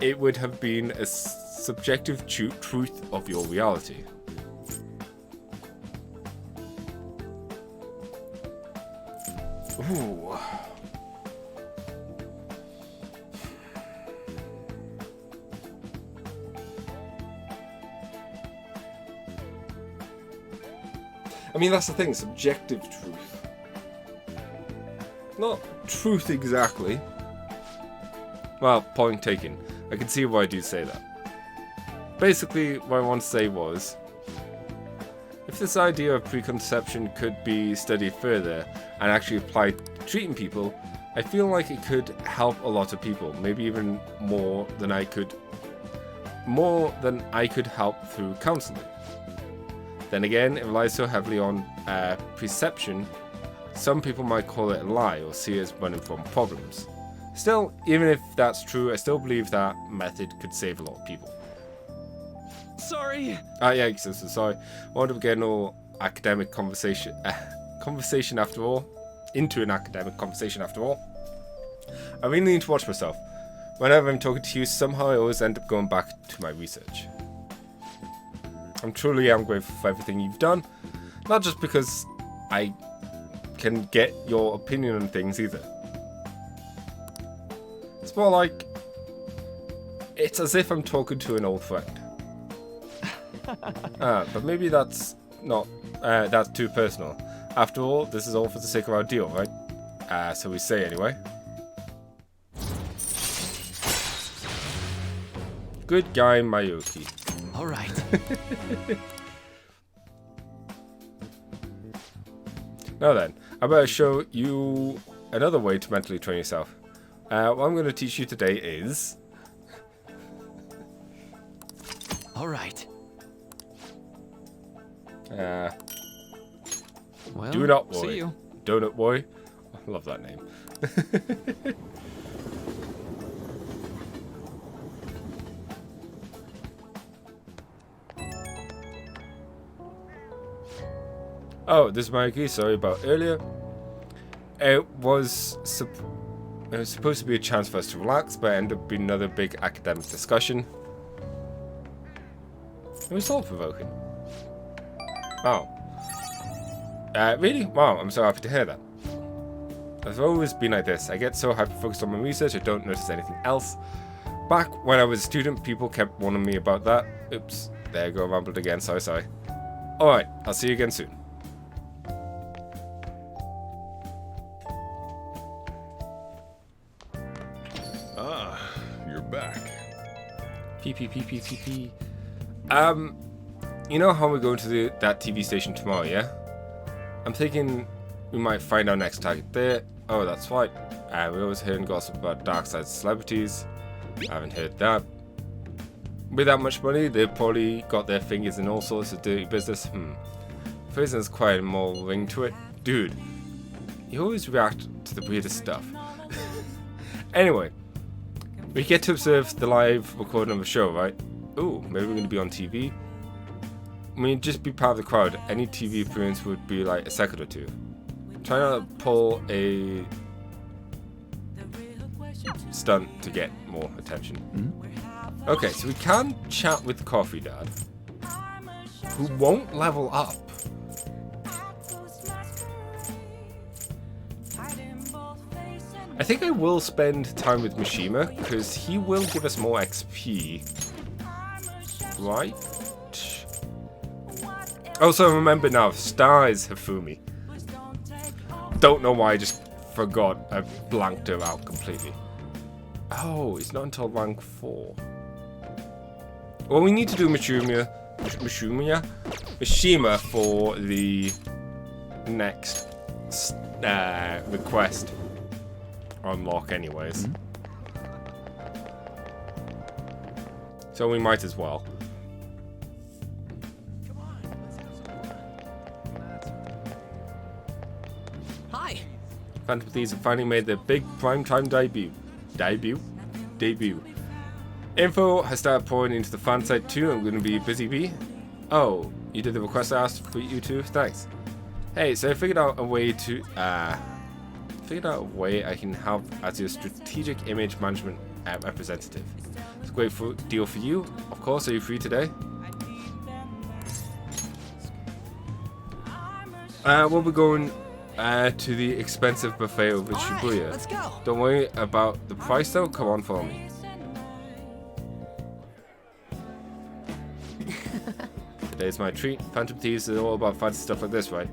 It would have been a subjective truth of your reality. Ooh. I mean, that's the thing, subjective truth. Not truth exactly. Well, point taken. I can see why I do say that. Basically, what I want to say was, if this idea of preconception could be studied further and actually applied to treating people, I feel like it could help a lot of people, maybe even more than I could help through counseling. Then again, it relies so heavily on perception, some people might call it a lie or see it as running from problems. Still, even if that's true, I still believe that method could save a lot of people.
sorry.
Yeah, so sorry. I wanted to get an all academic conversation after all. Into an academic conversation after all. I really need to watch myself. Whenever I'm talking to you, somehow I always end up going back to my research. I'm truly grateful for everything you've done. Not just because I can get your opinion on things either. It's more like it's as if I'm talking to an old friend. But maybe that's not that's too personal. After all, this is all for the sake of our deal, right? So we say anyway. Good guy, Mayuki.
All right.
Now then, I better show you another way to mentally train yourself. What I'm going to teach you today is...
All right. Well,
do not worry.
see you.
Donut Boy. I love that name. Oh, this is Mayuki. Sorry about earlier. It was supposed to be a chance for us to relax, but it ended up being another big academic discussion. It was thought-provoking. Oh. Really? Wow, I'm so happy to hear that. I've always been like this. I get so hyper-focused on my research, I don't notice anything else. Back when I was a student, people kept warning me about that. Oops, there you go, rambled again, sorry. Alright, I'll see you again soon.
You're back.
P. You know how we're going to that TV station tomorrow, yeah? I'm thinking we might find our next target there. Oh, that's right. We're always hearing gossip about dark side celebrities. I haven't heard that. With that much money, they've probably got their fingers in all sorts of dirty business. Prison's quite a more ring to it. Dude, you always react to the weirdest stuff. Anyway, we get to observe the live recording of a show, right? Ooh, maybe we're going to be on TV. I mean, just be part of the crowd. Any TV appearance would be like a second or two. Try not to pull a stunt to get more attention. Okay, so we can chat with Coffee Dad, who won't level up. I think I will spend time with Mishima, because he will give us more XP. Right? Also, remember now, Star is Hifumi. Don't know why I just forgot. I blanked her out completely. Oh, it's not until rank 4. Well, we need to do Mishima for the next request unlock anyways. So we might as well.
Hi.
Phantom Thieves have finally made their big primetime debut. Info has started pouring into the fan site too. I'm gonna be busy bee. Oh, you did the request I asked for you too? Thanks. Hey, so I figured out a way I can help as your strategic image management representative. It's a great deal for you. Of course, are you free today? We'll be going to the expensive buffet over in Shibuya.
Let's go.
Don't worry about the price though. Come on, follow me. Today's my treat. Phantom Thieves is all about fancy stuff like this, right?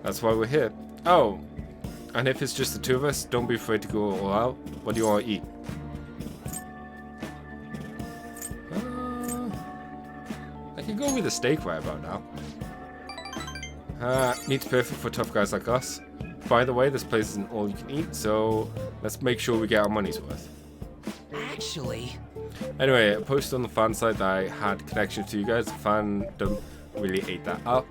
That's why we're here. Oh, and if it's just the two of us, don't be afraid to go all out. What do you want to eat? I can go with a steak right about now. Meat's perfect for tough guys like us. By the way, this place isn't all you can eat, so let's make sure we get our money's worth.
Actually...
Anyway, I posted on the fan site that I had connections to you guys. The fandom really ate that up.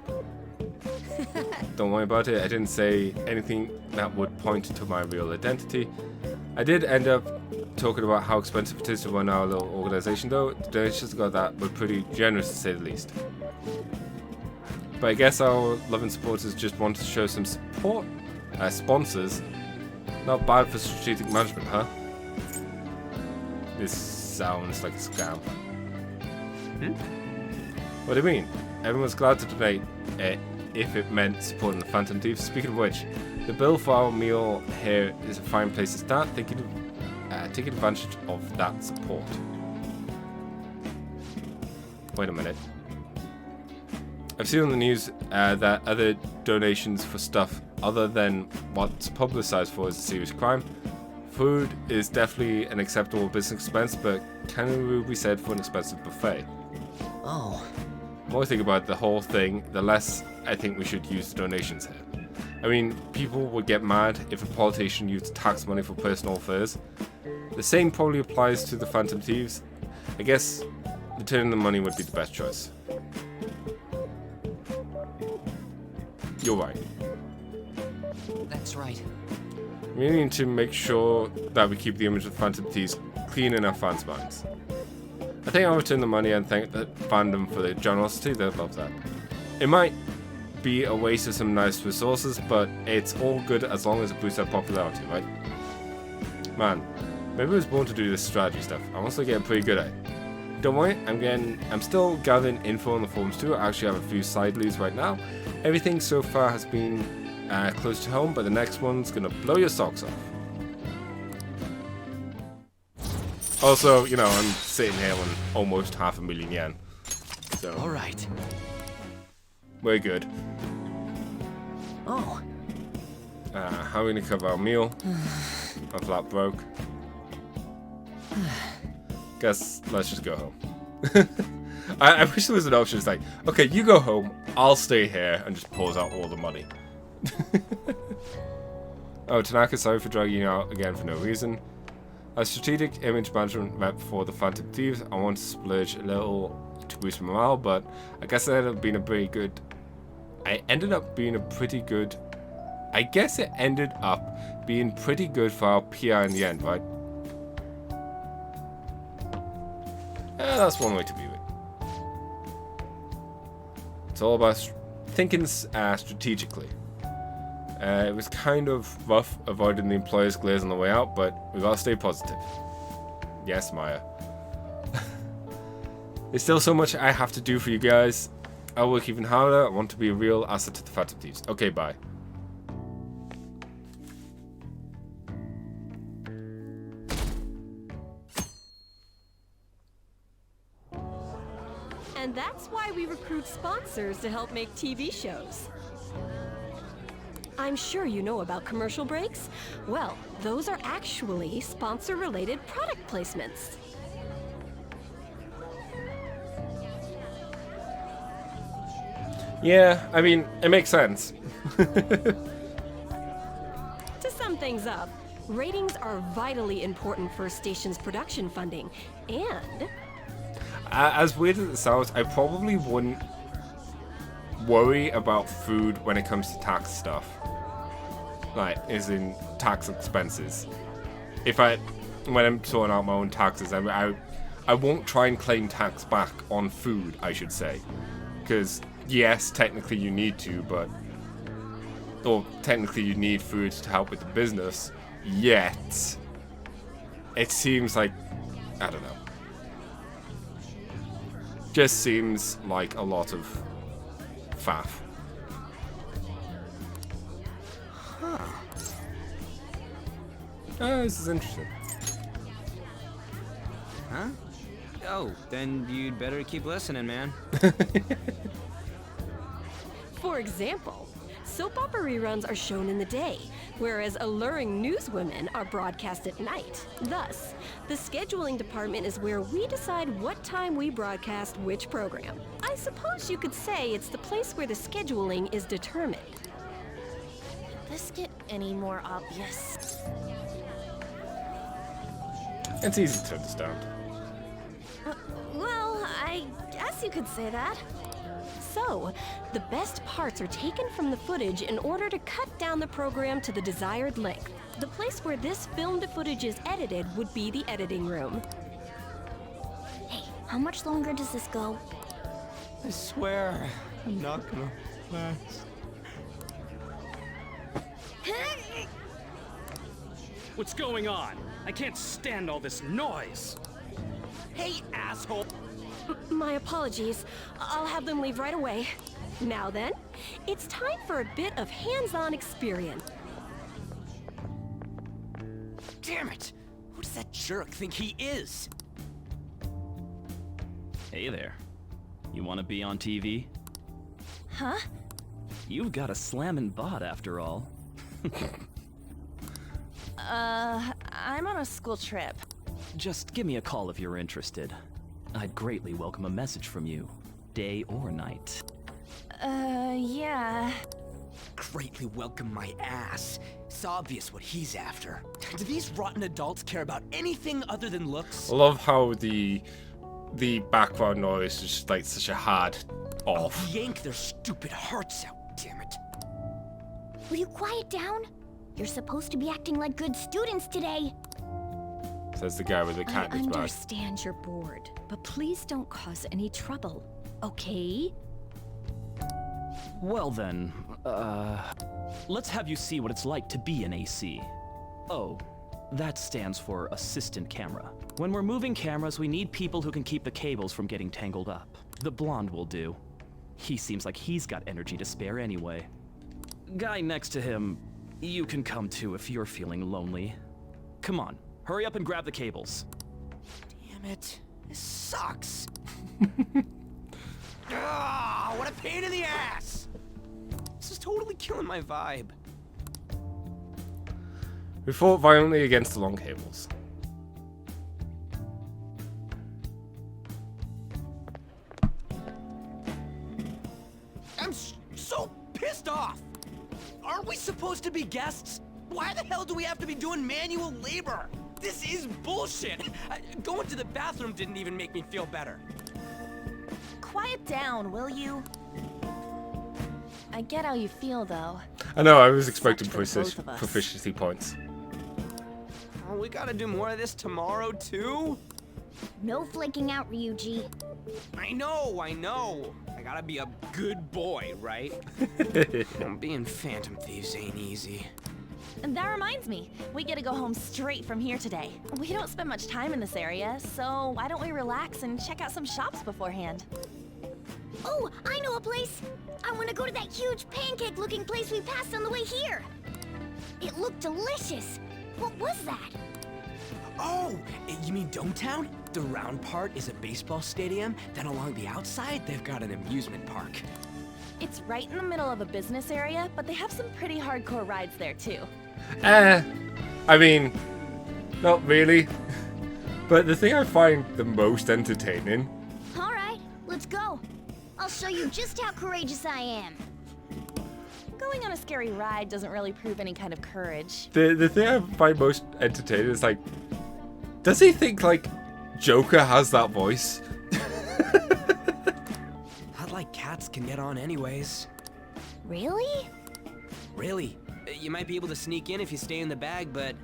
Don't worry about it. I didn't say anything that would point to my real identity. I did end up talking about how expensive it is to run our little organization though. The donations got that were pretty generous to say the least. But I guess our loving supporters just wanted to show some support. Sponsors. Not bad for strategic management, huh? This sounds like a scam. What do you mean? Everyone's glad to donate if it meant supporting the Phantom Thieves. Speaking of which, the bill for our meal here is a fine place to start. Taking advantage of that support. Wait a minute. I've seen on the news that other donations for stuff other than what's publicized for as a serious crime. Food is definitely an acceptable business expense, but can be said for an expensive buffet.
Oh.
The more I think about the whole thing, the less I think we should use the donations here. I mean, people would get mad if a politician used tax money for personal affairs. The same probably applies to the Phantom Thieves. I guess returning the money would be the best choice. You're right.
That's right.
We need to make sure that we keep the image of Phantom Thieves clean in our fans' minds. I think I'll return the money and thank the fandom for their generosity. They'll love that. It might be a waste of some nice resources, but it's all good as long as it boosts our popularity, right? Man, maybe I was born to do this strategy stuff. I'm also getting pretty good at it. Don't worry, I'm still gathering info on the forums too. I actually have a few side leads right now. Everything so far has been close to home, but the next one's gonna blow your socks off. Also, you know, I'm sitting here on almost 500,000 yen. So,
Alright.
we're good.
Oh.
How are we gonna cover our meal? I'm flat broke. Guess let's just go home. I wish there was an option. It's like, okay, you go home, I'll stay here and just pulls out all the money. Oh, Tanaka, sorry for dragging you out again for no reason. A strategic image management rep for the Phantom Thieves. I want to splurge a little to boost morale, but I guess it ended up being a pretty good. I guess it ended up being pretty good for our PR in the end, right? That's one way to view it. It's all about thinking strategically. It was kind of rough avoiding the employer's glares on the way out, but we gotta stay positive. Yes, Maya. There's still so much I have to do for you guys. I'll work even harder. I want to be a real asset to the Phantom Thieves. Okay, bye.
And that's why we recruit sponsors to help make TV shows. I'm sure you know about commercial breaks. Well, those are actually sponsor-related product placements.
Yeah, I mean, it makes sense.
To sum things up, ratings are vitally important for a station's production funding, and
As weird as it sounds, I probably wouldn't worry about food when it comes to tax stuff. Like, as in tax expenses. When I'm sorting out my own taxes, I won't try and claim tax back on food, I should say. Because, yes, technically you need to, or technically you need food to help with the business, yet it seems like, I don't know. Just seems like a lot of faff.
Huh.
Oh, this is interesting.
Huh? Oh, then you'd better keep listening, man.
for example, soap opera reruns are shown in the day, whereas alluring newswomen are broadcast at night. Thus, the scheduling department is where we decide what time we broadcast which program. I suppose you could say it's the place where the scheduling is determined.
Could this get any more obvious?
It's easy to understand.
Well, I guess you could say that.
So, the best parts are taken from the footage in order to cut down the program to the desired length. The place where this filmed footage is edited would be the editing room.
Hey, how much longer does this go?
I swear, I'm not gonna last.
What's going on? I can't stand all this noise.
Hey, asshole!
My apologies. I'll have them leave right away. Now then, it's time for a bit of hands-on experience.
Damn it! Who does that jerk think he is?
Hey there. You want to be on TV?
Huh?
You've got a slammin' bot after all.
I'm on a school trip.
Just give me a call if you're interested. I'd greatly welcome a message from you, day or night.
Yeah.
Greatly welcome my ass. It's obvious what he's after. Do these rotten adults care about anything other than looks?
I love how the background noise is just like such a hard off.
I'll yank their stupid hearts out, damn it.
Will you quiet down? You're supposed to be acting like good students today.
Says the guy with the cat
I
in his bag.
understand you're bored, but please don't cause any trouble, okay?
Well then, let's have you see what it's like to be an AC. Oh, that stands for assistant camera. When we're moving cameras, we need people who can keep the cables from getting tangled up. The blonde will do. He seems like he's got energy to spare anyway. Guy next to him, you can come to if you're feeling lonely. Come on, hurry up and grab the cables.
Damn it. This sucks. Ah, what a pain in the ass! This is totally killing my vibe.
We fought violently against the long cables.
I'm so pissed off! Aren't we supposed to be guests? Why the hell do we have to be doing manual labor?
This is bullshit! Going to the bathroom didn't even make me feel better.
Quiet down, will you? I get how you feel, though.
I know, I was expecting
Sucked for both of us.
proficiency points.
Oh, we gotta do more of this tomorrow, too?
No flaking out, Ryuji.
I know. I gotta be a good boy, right? Being Phantom Thieves ain't easy.
And that reminds me, we get to go home straight from here today. We don't spend much time in this area, so why don't we relax and check out some shops beforehand?
Oh, I know a place! I want to go to that huge pancake-looking place we passed on the way here! It looked delicious! What was that?
Oh, you mean Dometown? The round part is a baseball stadium, then along the outside, they've got an amusement park.
It's right in the middle of a business area, but they have some pretty hardcore rides there too.
I mean, not really. But the thing I find the most entertaining...
Alright, let's go. I'll show you just how courageous I am.
Going on a scary ride doesn't really prove any kind of courage.
The thing I find most entertaining is like... Does he think, like, Joker has that voice?
Not like cats can get on anyways.
Really?
Really? You might be able to sneak in if you stay in the bag, but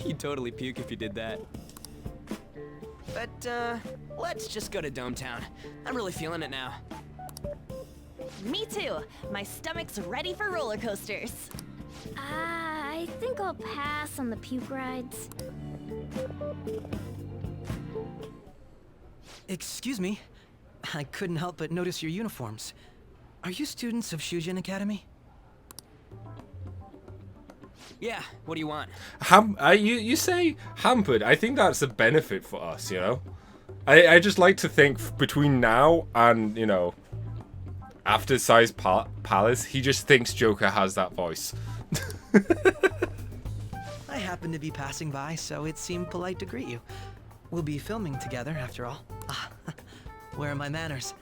you'd totally puke if you did that. But, let's just go to Dometown. I'm really feeling it now.
Me too. My stomach's ready for roller coasters.
I think I'll pass on the puke rides.
Excuse me. I couldn't help but notice your uniforms. Are you students of Shujin Academy?
Yeah, what do you want?
You say hampered. I think that's a benefit for us, you know? I just like to think between now and, you know, after Sai's Palace, he just thinks Joker has that voice.
I happened to be passing by, so it seemed polite to greet you. We'll be filming together, after all. Where are my manners?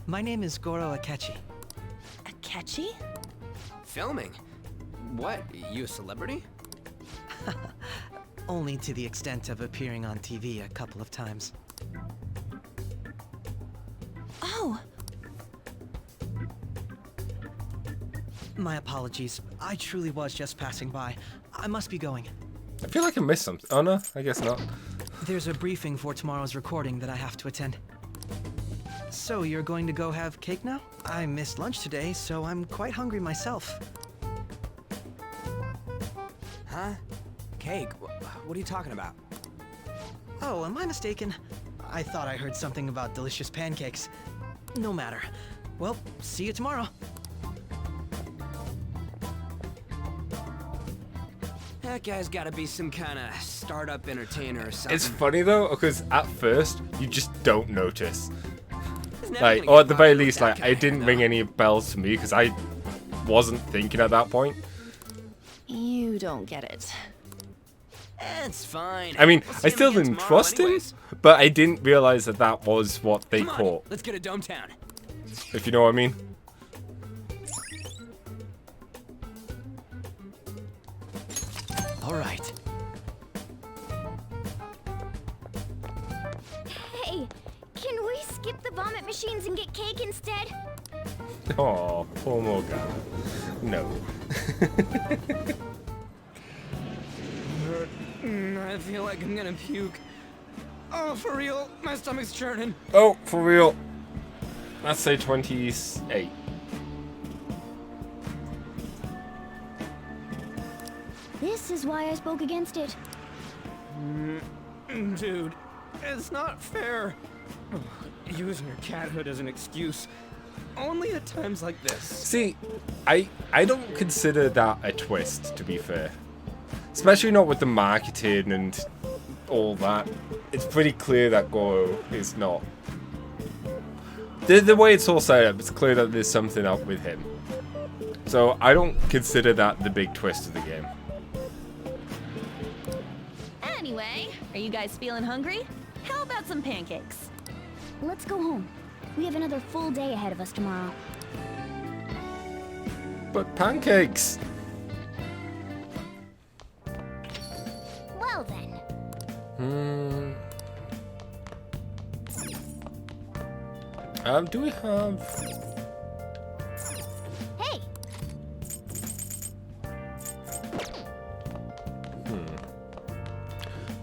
My name is Goro Akechi.
Akechi?
Filming? What? You a celebrity?
Only to the extent of appearing on TV a couple of times.
Oh!
My apologies. I truly was just passing by. I must be going.
I feel like I missed something. Oh no, I guess not.
There's a briefing for tomorrow's recording that I have to attend. So you're going to go have cake now? I missed lunch today, so I'm quite hungry myself.
Huh? Cake? What are you talking about?
Oh, am I mistaken? I thought I heard something about delicious pancakes. No matter. Well, see you tomorrow.
That guy's gotta be some kind of startup entertainer or something.
It's funny though, because at first, you just don't notice.
never
Like,
gonna
or
get
at the very
popular with
least,
that
like,
guy,
it didn't
though.
ring any bells to me, because I wasn't thinking at that point.
You don't get it.
It's fine.
I mean,
We'll see
I
him
still
again
didn't
tomorrow
trust
anyways.
him, but I didn't realize that that was what they
Come on,
caught,
let's go to Dometown.
if you know what I mean.
All right.
Hey, can we skip the vomit machines and get cake instead?
Oh, poor Morgana. No.
I feel like I'm gonna puke. Oh, for real? My stomach's churning.
Oh, for real. Let's say 28.
This is why I spoke against it.
Dude, it's not fair. Using your cathood as an excuse. Only at times like this.
See, I don't consider that a twist, to be fair. Especially not with the marketing and all that. It's pretty clear that Goro is not. The way it's all set up, it's clear that there's something up with him. So I don't consider that the big twist of the game.
Anyway, are you guys feeling hungry? How about some pancakes?
Let's go home. We have another full day ahead of us tomorrow.
But pancakes!
Well then,
Do we have...
Hey!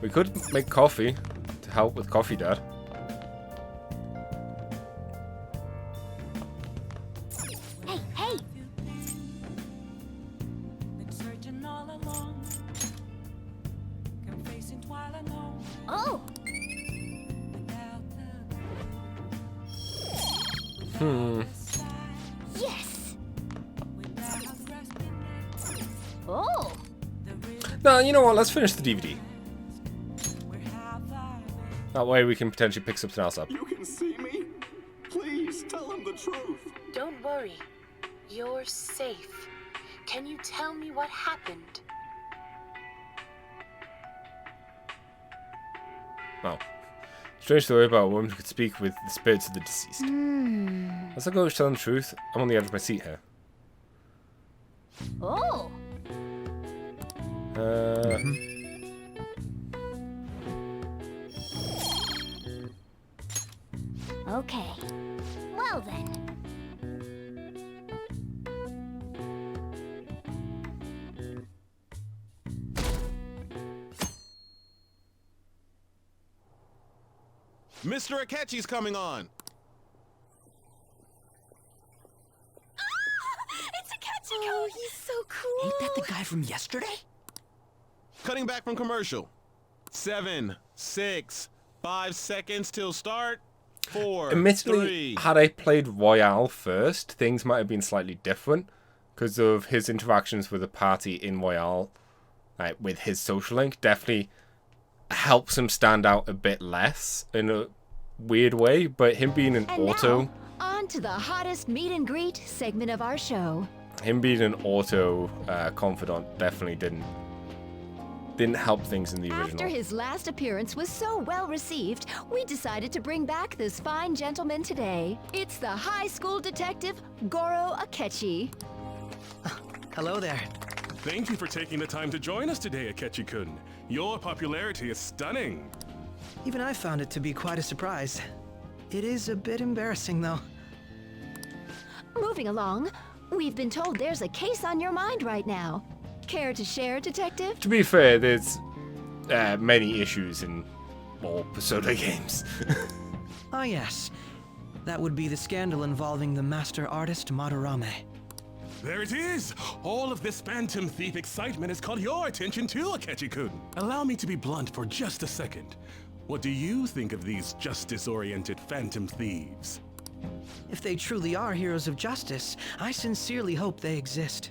We could make coffee to help with Coffee Dad.
Hey, hey! Oh! Yes! Oh!
No, you know what? Let's finish the DVD. That way we can potentially pick something else up.
You can see me? Please, tell him the truth.
Don't worry. You're safe. Can you tell me what happened?
Oh. Strange story about a woman who could speak with the spirits of the deceased. As I go telling the truth, I'm on the edge of my seat here.
Oh! Okay. Well then.
Mr. Akechi's coming on.
It's Akechi! Oh, he's so cool!
Ain't that the guy from yesterday?
Cutting back from commercial. 7, 6, 5 seconds till start. 4,
Admittedly,
3.
had I played Royale first, things might have been slightly different because of his interactions with the party in Royale, like with his social link, definitely helps him stand out a bit less in a weird way. But him being an auto,
Now, on to the hottest meet and greet segment of our show.
him being an auto confidant definitely didn't help things in the original.
After his last appearance was so well received, we decided to bring back this fine gentleman today. It's the high school detective, Goro Akechi.
Hello there.
Thank you for taking the time to join us today, Akechi-kun. Your popularity is stunning.
Even I found it to be quite a surprise. It is a bit embarrassing, though.
Moving along, we've been told there's a case on your mind right now. Care to share, Detective?
To be fair, there's many issues in all Persona games.
Ah, yes. That would be the scandal involving the master artist Madarame.
There it is! All of this Phantom Thief excitement has caught your attention too, Akechi-kun. Allow me to be blunt for just a second. What do you think of these justice-oriented Phantom Thieves?
If they truly are heroes of justice, I sincerely hope they exist.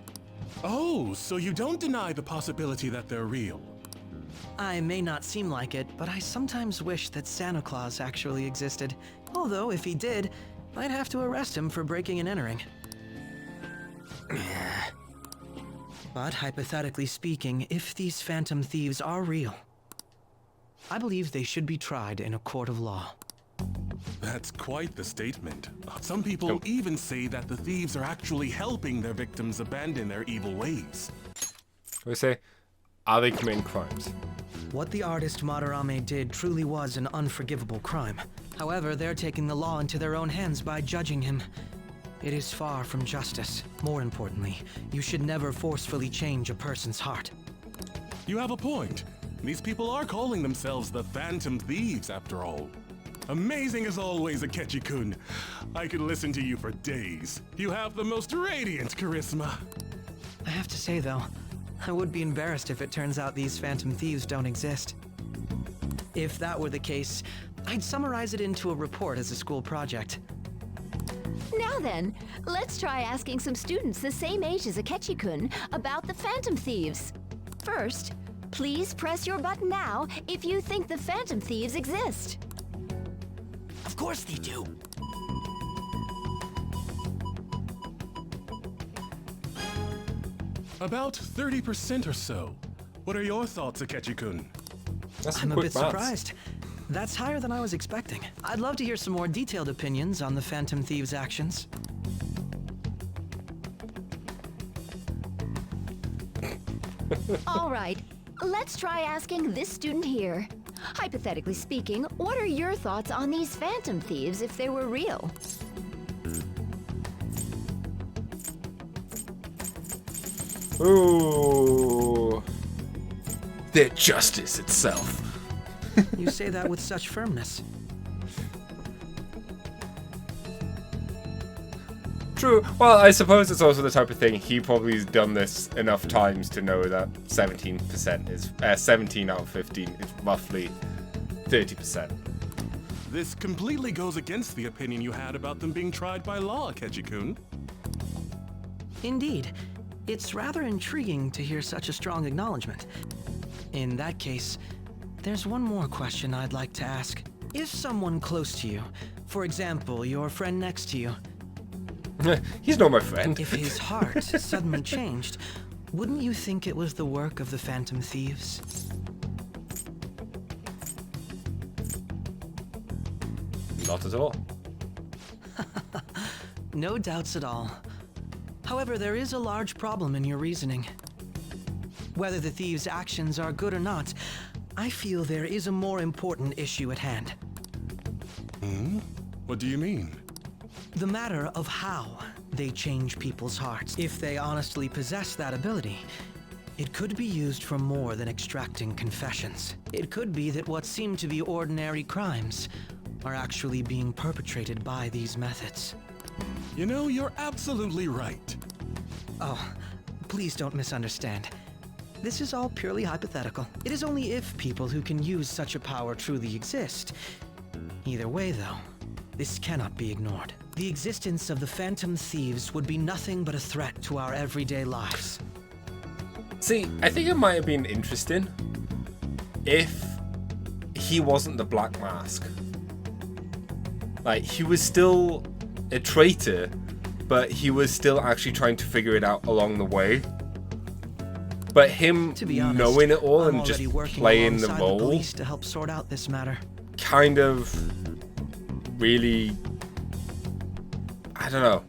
Oh, so you don't deny the possibility that they're real?
I may not seem like it, but I sometimes wish that Santa Claus actually existed. Although, if he did, I'd have to arrest him for breaking and entering. But hypothetically speaking, if these Phantom Thieves are real, I believe they should be tried in a court of law.
That's quite the statement. Some people even say that the thieves are actually helping their victims abandon their evil ways.
We say, are they committing crimes?
What the artist Madarame did truly was an unforgivable crime. However, they're taking the law into their own hands by judging him. It is far from justice. More importantly, you should never forcefully change a person's heart.
You have a point. These people are calling themselves the Phantom Thieves, after all. Amazing as always, Akechi-kun. I could listen to you for days. You have the most radiant charisma.
I have to say, though, I would be embarrassed if it turns out these Phantom Thieves don't exist. If that were the case, I'd summarize it into a report as a school project.
Now then, let's try asking some students the same age as Akechi-kun about the Phantom Thieves. First, please press your button now if you think the Phantom Thieves exist.
Of course they do.
About 30% or so. What are your thoughts, Akechi-kun?
I'm a bit surprised. That's higher than I was expecting. I'd love to hear some more detailed opinions on the Phantom Thieves' actions.
All right, let's try asking this student here.
Hypothetically speaking, what are your thoughts on these phantom thieves if they were real?
Ooh. They're justice itself.
You say that with such firmness.
True. Well, I suppose it's also the type of thing he probably has done this enough times to know that 17% is 17 out of 15 is roughly 30%.
This completely goes against the opinion you had about them being tried by law, Keiji-kun.
Indeed. It's rather intriguing to hear such a strong acknowledgement. In that case, there's one more question I'd like to ask. If someone close to you, for example, your friend next to you,
he's not my friend.
If his heart suddenly changed, wouldn't you think it was the work of the phantom thieves?
Not at all.
No doubts at all. However, there is a large problem in your reasoning. Whether the thieves' actions are good or not, I feel there is a more important issue at hand.
Hmm? What do you mean?
The matter of how they change people's hearts. If they honestly possess that ability, it could be used for more than extracting confessions. It could be that what seem to be ordinary crimes are actually being perpetrated by these methods.
You know, you're absolutely right.
Oh, please don't misunderstand. This is all purely hypothetical. It is only if people who can use such a power truly exist. Either way, though, this cannot be ignored. The existence of the phantom thieves would be nothing but a threat to our everyday lives.
See, I think it might have been interesting if he wasn't the Black Mask. Like, he was still a traitor, but he was still actually trying to figure it out along the way. But him
To be honest,
knowing it all
I'm
and just
already working
playing the
alongside
role
police to help sort out this matter.
kind of really, I don't know.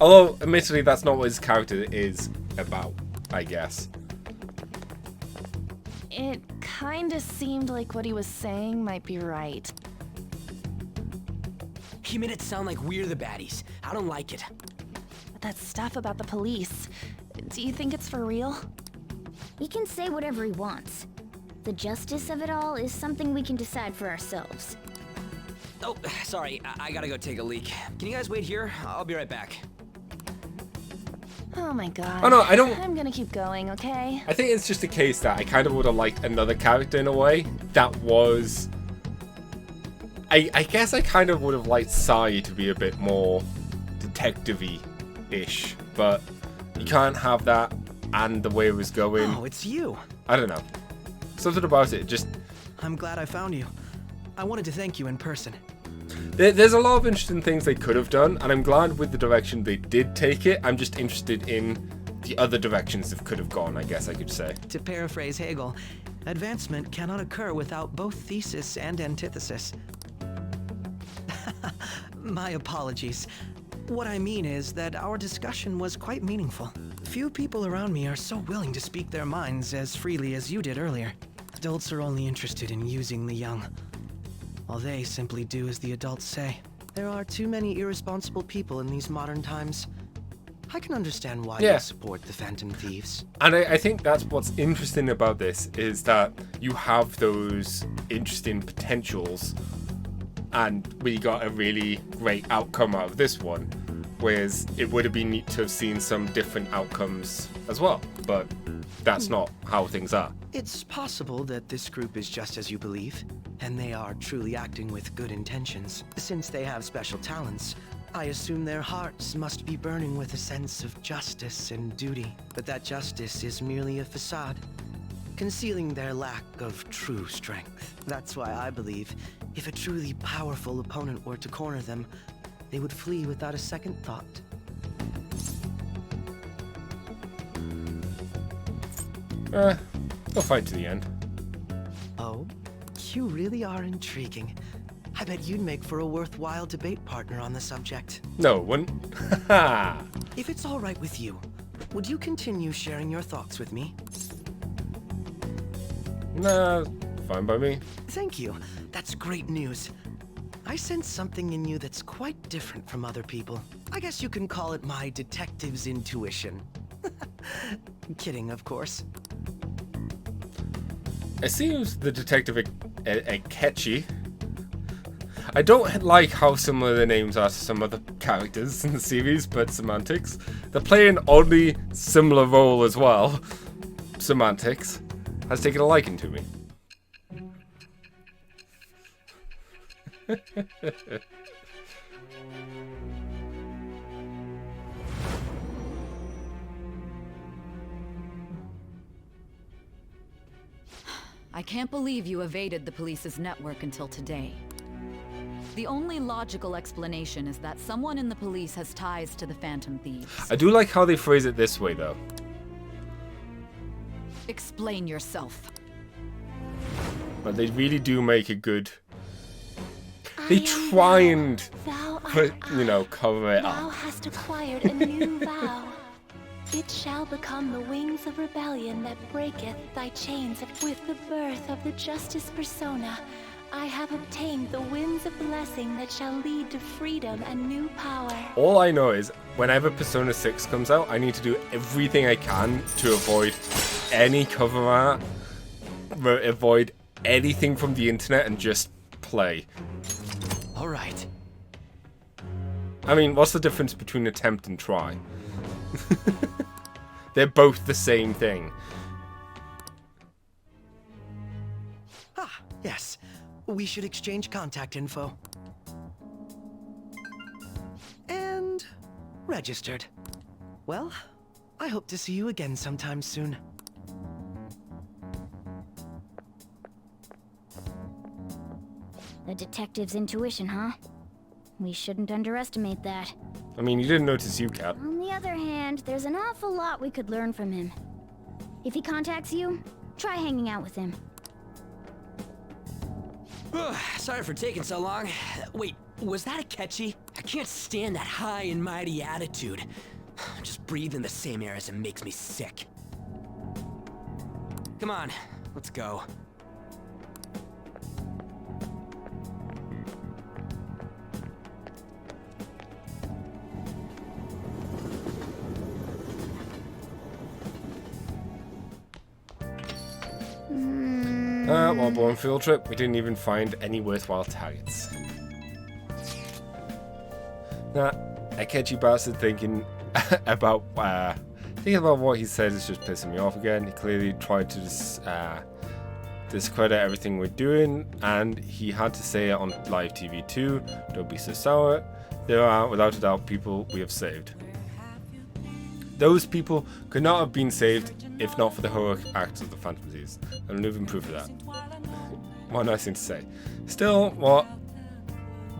Although, admittedly, that's not what his character is about, I guess.
It kinda seemed like what he was saying might be right.
He made it sound like we're the baddies. I don't like it.
But that stuff about the police, do you think it's for real?
He can say whatever he wants. The justice of it all is something we can decide for ourselves.
Oh, sorry. I gotta go take a leak. Can you guys wait here? I'll be right back.
Oh my god.
Oh no, I don't...
I'm gonna keep going, okay?
I think it's just a case that I kind of would have liked another character in a way that was... I guess I kind of would have liked Sai to be a bit more detective-y-ish, but you can't have that and the way it was going.
Oh, it's you.
I don't know. Something about it just...
I'm glad I found you. I wanted to thank you in person.
There's a lot of interesting things they could have done, and I'm glad with the direction they did take it. I'm just interested in the other directions it could have gone, I guess I could say.
To paraphrase Hegel, advancement cannot occur without both thesis and antithesis. My apologies. What I mean is that our discussion was quite meaningful. Few people around me are so willing to speak their minds as freely as you did earlier. Adults are only interested in using the young, while they simply do as the adults say. There are too many irresponsible people in these modern times. I can understand why you support the Phantom Thieves.
And I think that's what's interesting about this, is that you have those interesting potentials, and we got a really great outcome out of this one, whereas it would have been neat to have seen some different outcomes as well, but that's not how things are.
It's possible that this group is just as you believe, and they are truly acting with good intentions. Since they have special talents, I assume their hearts must be burning with a sense of justice and duty. But that justice is merely a facade, concealing their lack of true strength. That's why I believe if a truly powerful opponent were to corner them, they would flee without a second thought.
They'll fight to the end.
Oh, you really are intriguing. I bet you'd make for a worthwhile debate partner on the subject.
No, it wouldn't.
If it's all right with you, would you continue sharing your thoughts with me?
Nah, fine by me.
Thank you. That's great news. I sense something in you that's quite different from other people. I guess you can call it my detective's intuition. Kidding, of course.
It seems the detective catchy. I don't like how similar the names are to some other characters in the series, but Semantics. They play an oddly similar role as well. Semantics has taken a liking to me.
I can't believe you evaded the police's network until today. The only logical explanation is that someone in the police has ties to the Phantom Thieves.
I do like how they phrase it this way, though.
Explain yourself.
But they really do make a good... They try and, cover it
Thou
up.
hast acquired a new vow. It shall become the wings of rebellion that breaketh thy chains. With the birth of the Justice persona, I have obtained the winds of blessing that shall lead to freedom and new power.
All I know is, whenever Persona 6 comes out, I need to do everything I can to avoid any cover art, avoid anything from the internet, and just play.
Alright.
I mean, what's the difference between attempt and try? They're both the same thing.
Ah, yes. We should exchange contact info. And registered. Well, I hope to see you again sometime soon.
The detective's intuition, huh? We shouldn't underestimate that.
I mean, you didn't notice you, Cat.
On the other hand, there's an awful lot we could learn from him. If he contacts you, try hanging out with him.
Sorry for taking so long. Wait, was that Akechi? I can't stand that high and mighty attitude. Just breathing the same air as him makes me sick. Come on, let's go.
While born field trip, we didn't even find any worthwhile targets. Nah, Akechi bastard thinking about what he said is just pissing me off again. He clearly tried to discredit everything we're doing, and he had to say it on live TV too. Don't be so sour. There are, without a doubt, people we have saved. Those people could not have been saved if not for the heroic acts of the Phantom Thieves. I'm living proof of that. What a nice thing to say. Still, what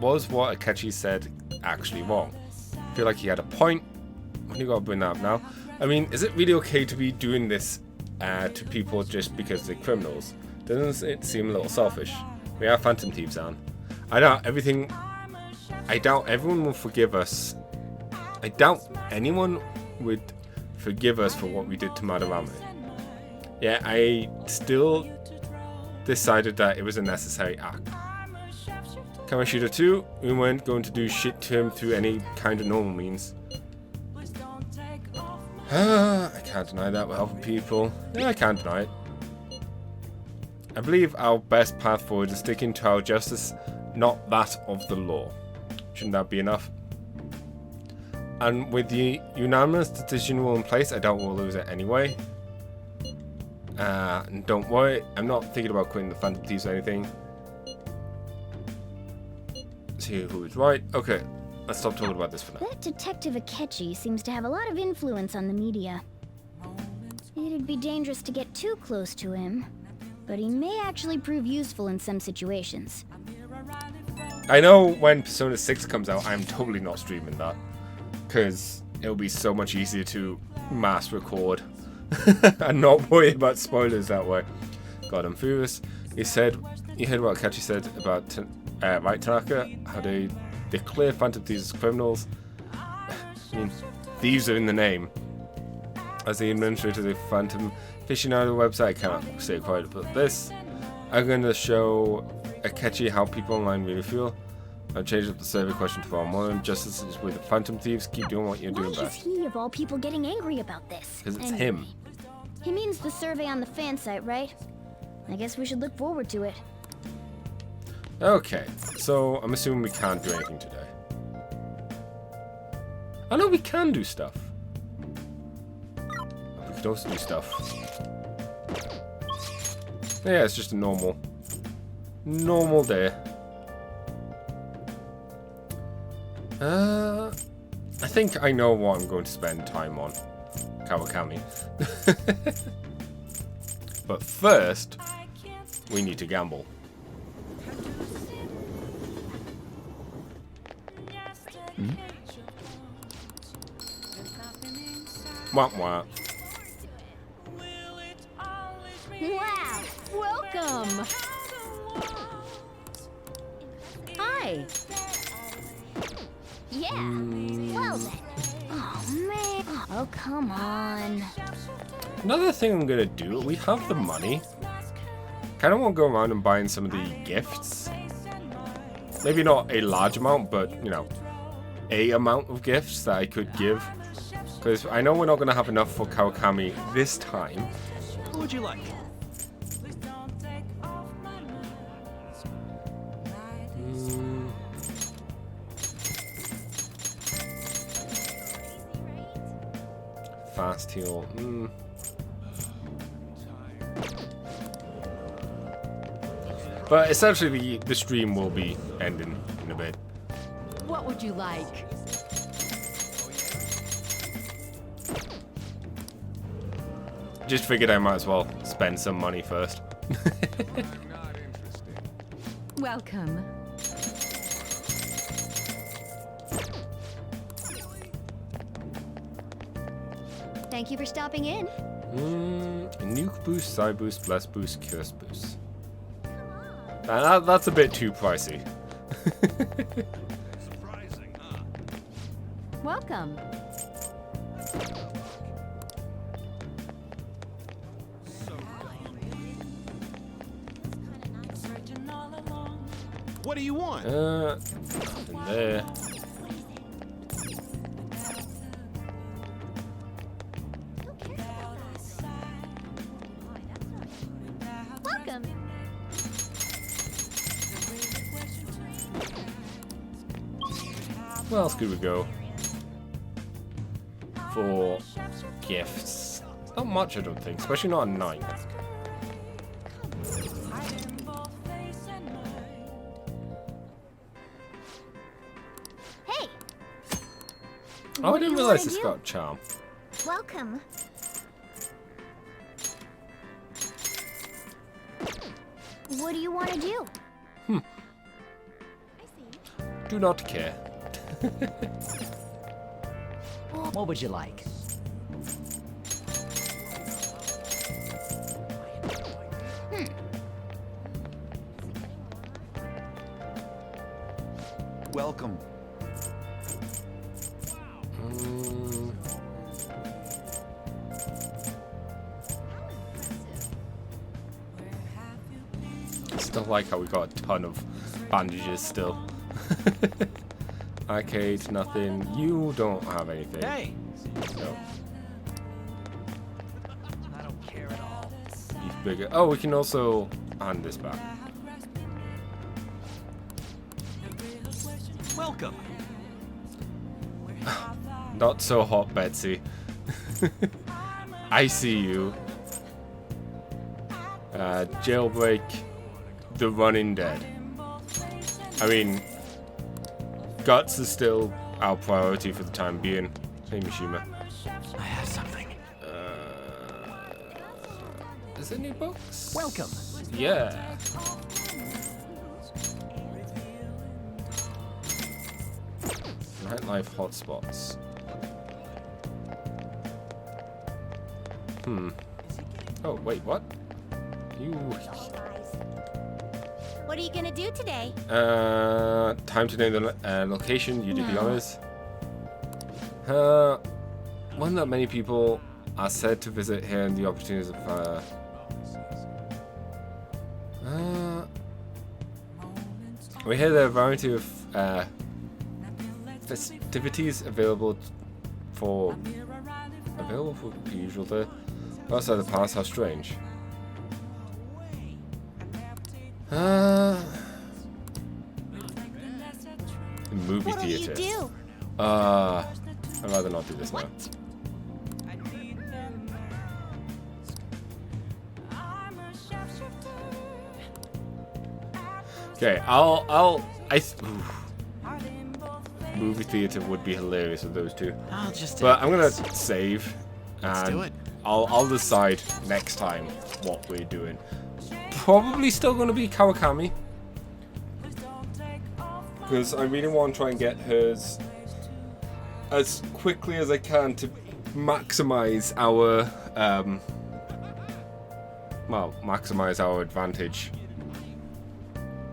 Akechi said actually wrong? I feel like he had a point. When you gotta bring that up now? I mean, is it really okay to be doing this to people just because they're criminals? Doesn't it seem a little selfish? We are Phantom Thieves, Anne. I doubt everyone will forgive us. I doubt anyone would forgive us for what we did to Madarame. Yeah, I still decided that it was a necessary act. Kamashita too, we weren't going to do shit to him through any kind of normal means. I can't deny that we're helping people. Yeah, I can't deny it. I believe our best path forward is sticking to our justice, not that of the law. Shouldn't that be enough? And with the unanimous decision rule in place, I doubt we'll lose it anyway. And don't worry, I'm not thinking about quitting the Phantom Thieves or anything. See who is right. Okay, let's stop talking about this for now.
That Detective Akechi seems to have a lot of influence on the media. It'd be dangerous to get too close to him, but he may actually prove useful in some situations.
I know when Persona 6 comes out, I'm totally not streaming that. Because it'll be so much easier to mass record and not worry about spoilers that way. God, I'm furious. You heard what Akechi said about, right, Tanaka? How they declare Phantom Thieves as criminals. I mean, thieves are in the name. As the administrator of the Phantom aficionado website, I cannot say quite about this. I'm going to show Akechi how people online really feel. I've changed up the survey question to all modern. Justice is with the Phantom Thieves. Keep doing what you're doing
Why is
best.
he, of all people, getting angry about this?
Because it's
Anyway,
him.
He means the survey on the fan site, right? I guess we should look forward to it.
Okay, so I'm assuming we can't do anything today. I know we can do stuff. We could also do stuff. Yeah, it's just a normal day. I think I know what I'm going to spend time on. Kawakami. But first, we need to gamble. Wah wah.
Wow! Welcome! Hi!
Yeah. Well then. Oh man. Oh come on.
Another thing I'm gonna do, we have the money. Kinda wanna go around and buying some of the gifts. Maybe not a large amount, but you know, a amount of gifts that I could give. Because I know we're not gonna have enough for Kawakami this time.
What would you like?
Fast heal. But essentially, the stream will be ending in a bit.
What would you like?
Just figured I might as well spend some money first.
Welcome.
Thank you for stopping in.
Nuke boost, side boost, bless boost, curse boost. That's a bit too pricey.
Welcome.
What do you want?
Nothing there.
Welcome.
Where else could we go? For gifts. Not much, I don't think. Especially not at night.
Hey.
Oh, I
What do
didn't
you
realize
wanna
it's
do?
got charm.
Welcome. What do you want to do?
Do not care.
What would you like?
Welcome.
Still like how we got a ton of bandages still. Arcade, nothing. You don't have anything.
Hey!
No.
I don't care at all.
Beef bigger. Oh, we can also hand this back.
Welcome.
Not so hot, Betsy. I see you. Jailbreak. The Running Dead. I mean, Guts is still our priority for the time being. Hey, Mishima.
I have something.
Is there any books?
Welcome.
Yeah. Nightlife hotspots. Oh, wait, what? You.
What are you gonna do today?
Time to name the location. You did the
No.
honors. One that many people are said to visit here, and the opportunities of We hear there are a variety of festivities available for usual there. Outside the past, how strange. Movie theater.
What'll you do?
I'd rather not do this now. Okay, movie theater would be hilarious with those two.
I'll just.
But I'm gonna save,
Let's
and
do it.
I'll decide next time what we're doing. Probably still gonna be Kawakami, because I really want to try and get hers as quickly as I can to maximize our maximize our advantage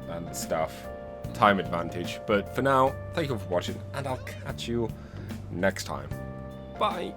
and stuff, time advantage. But for now, thank you for watching, and I'll catch you next time. Bye.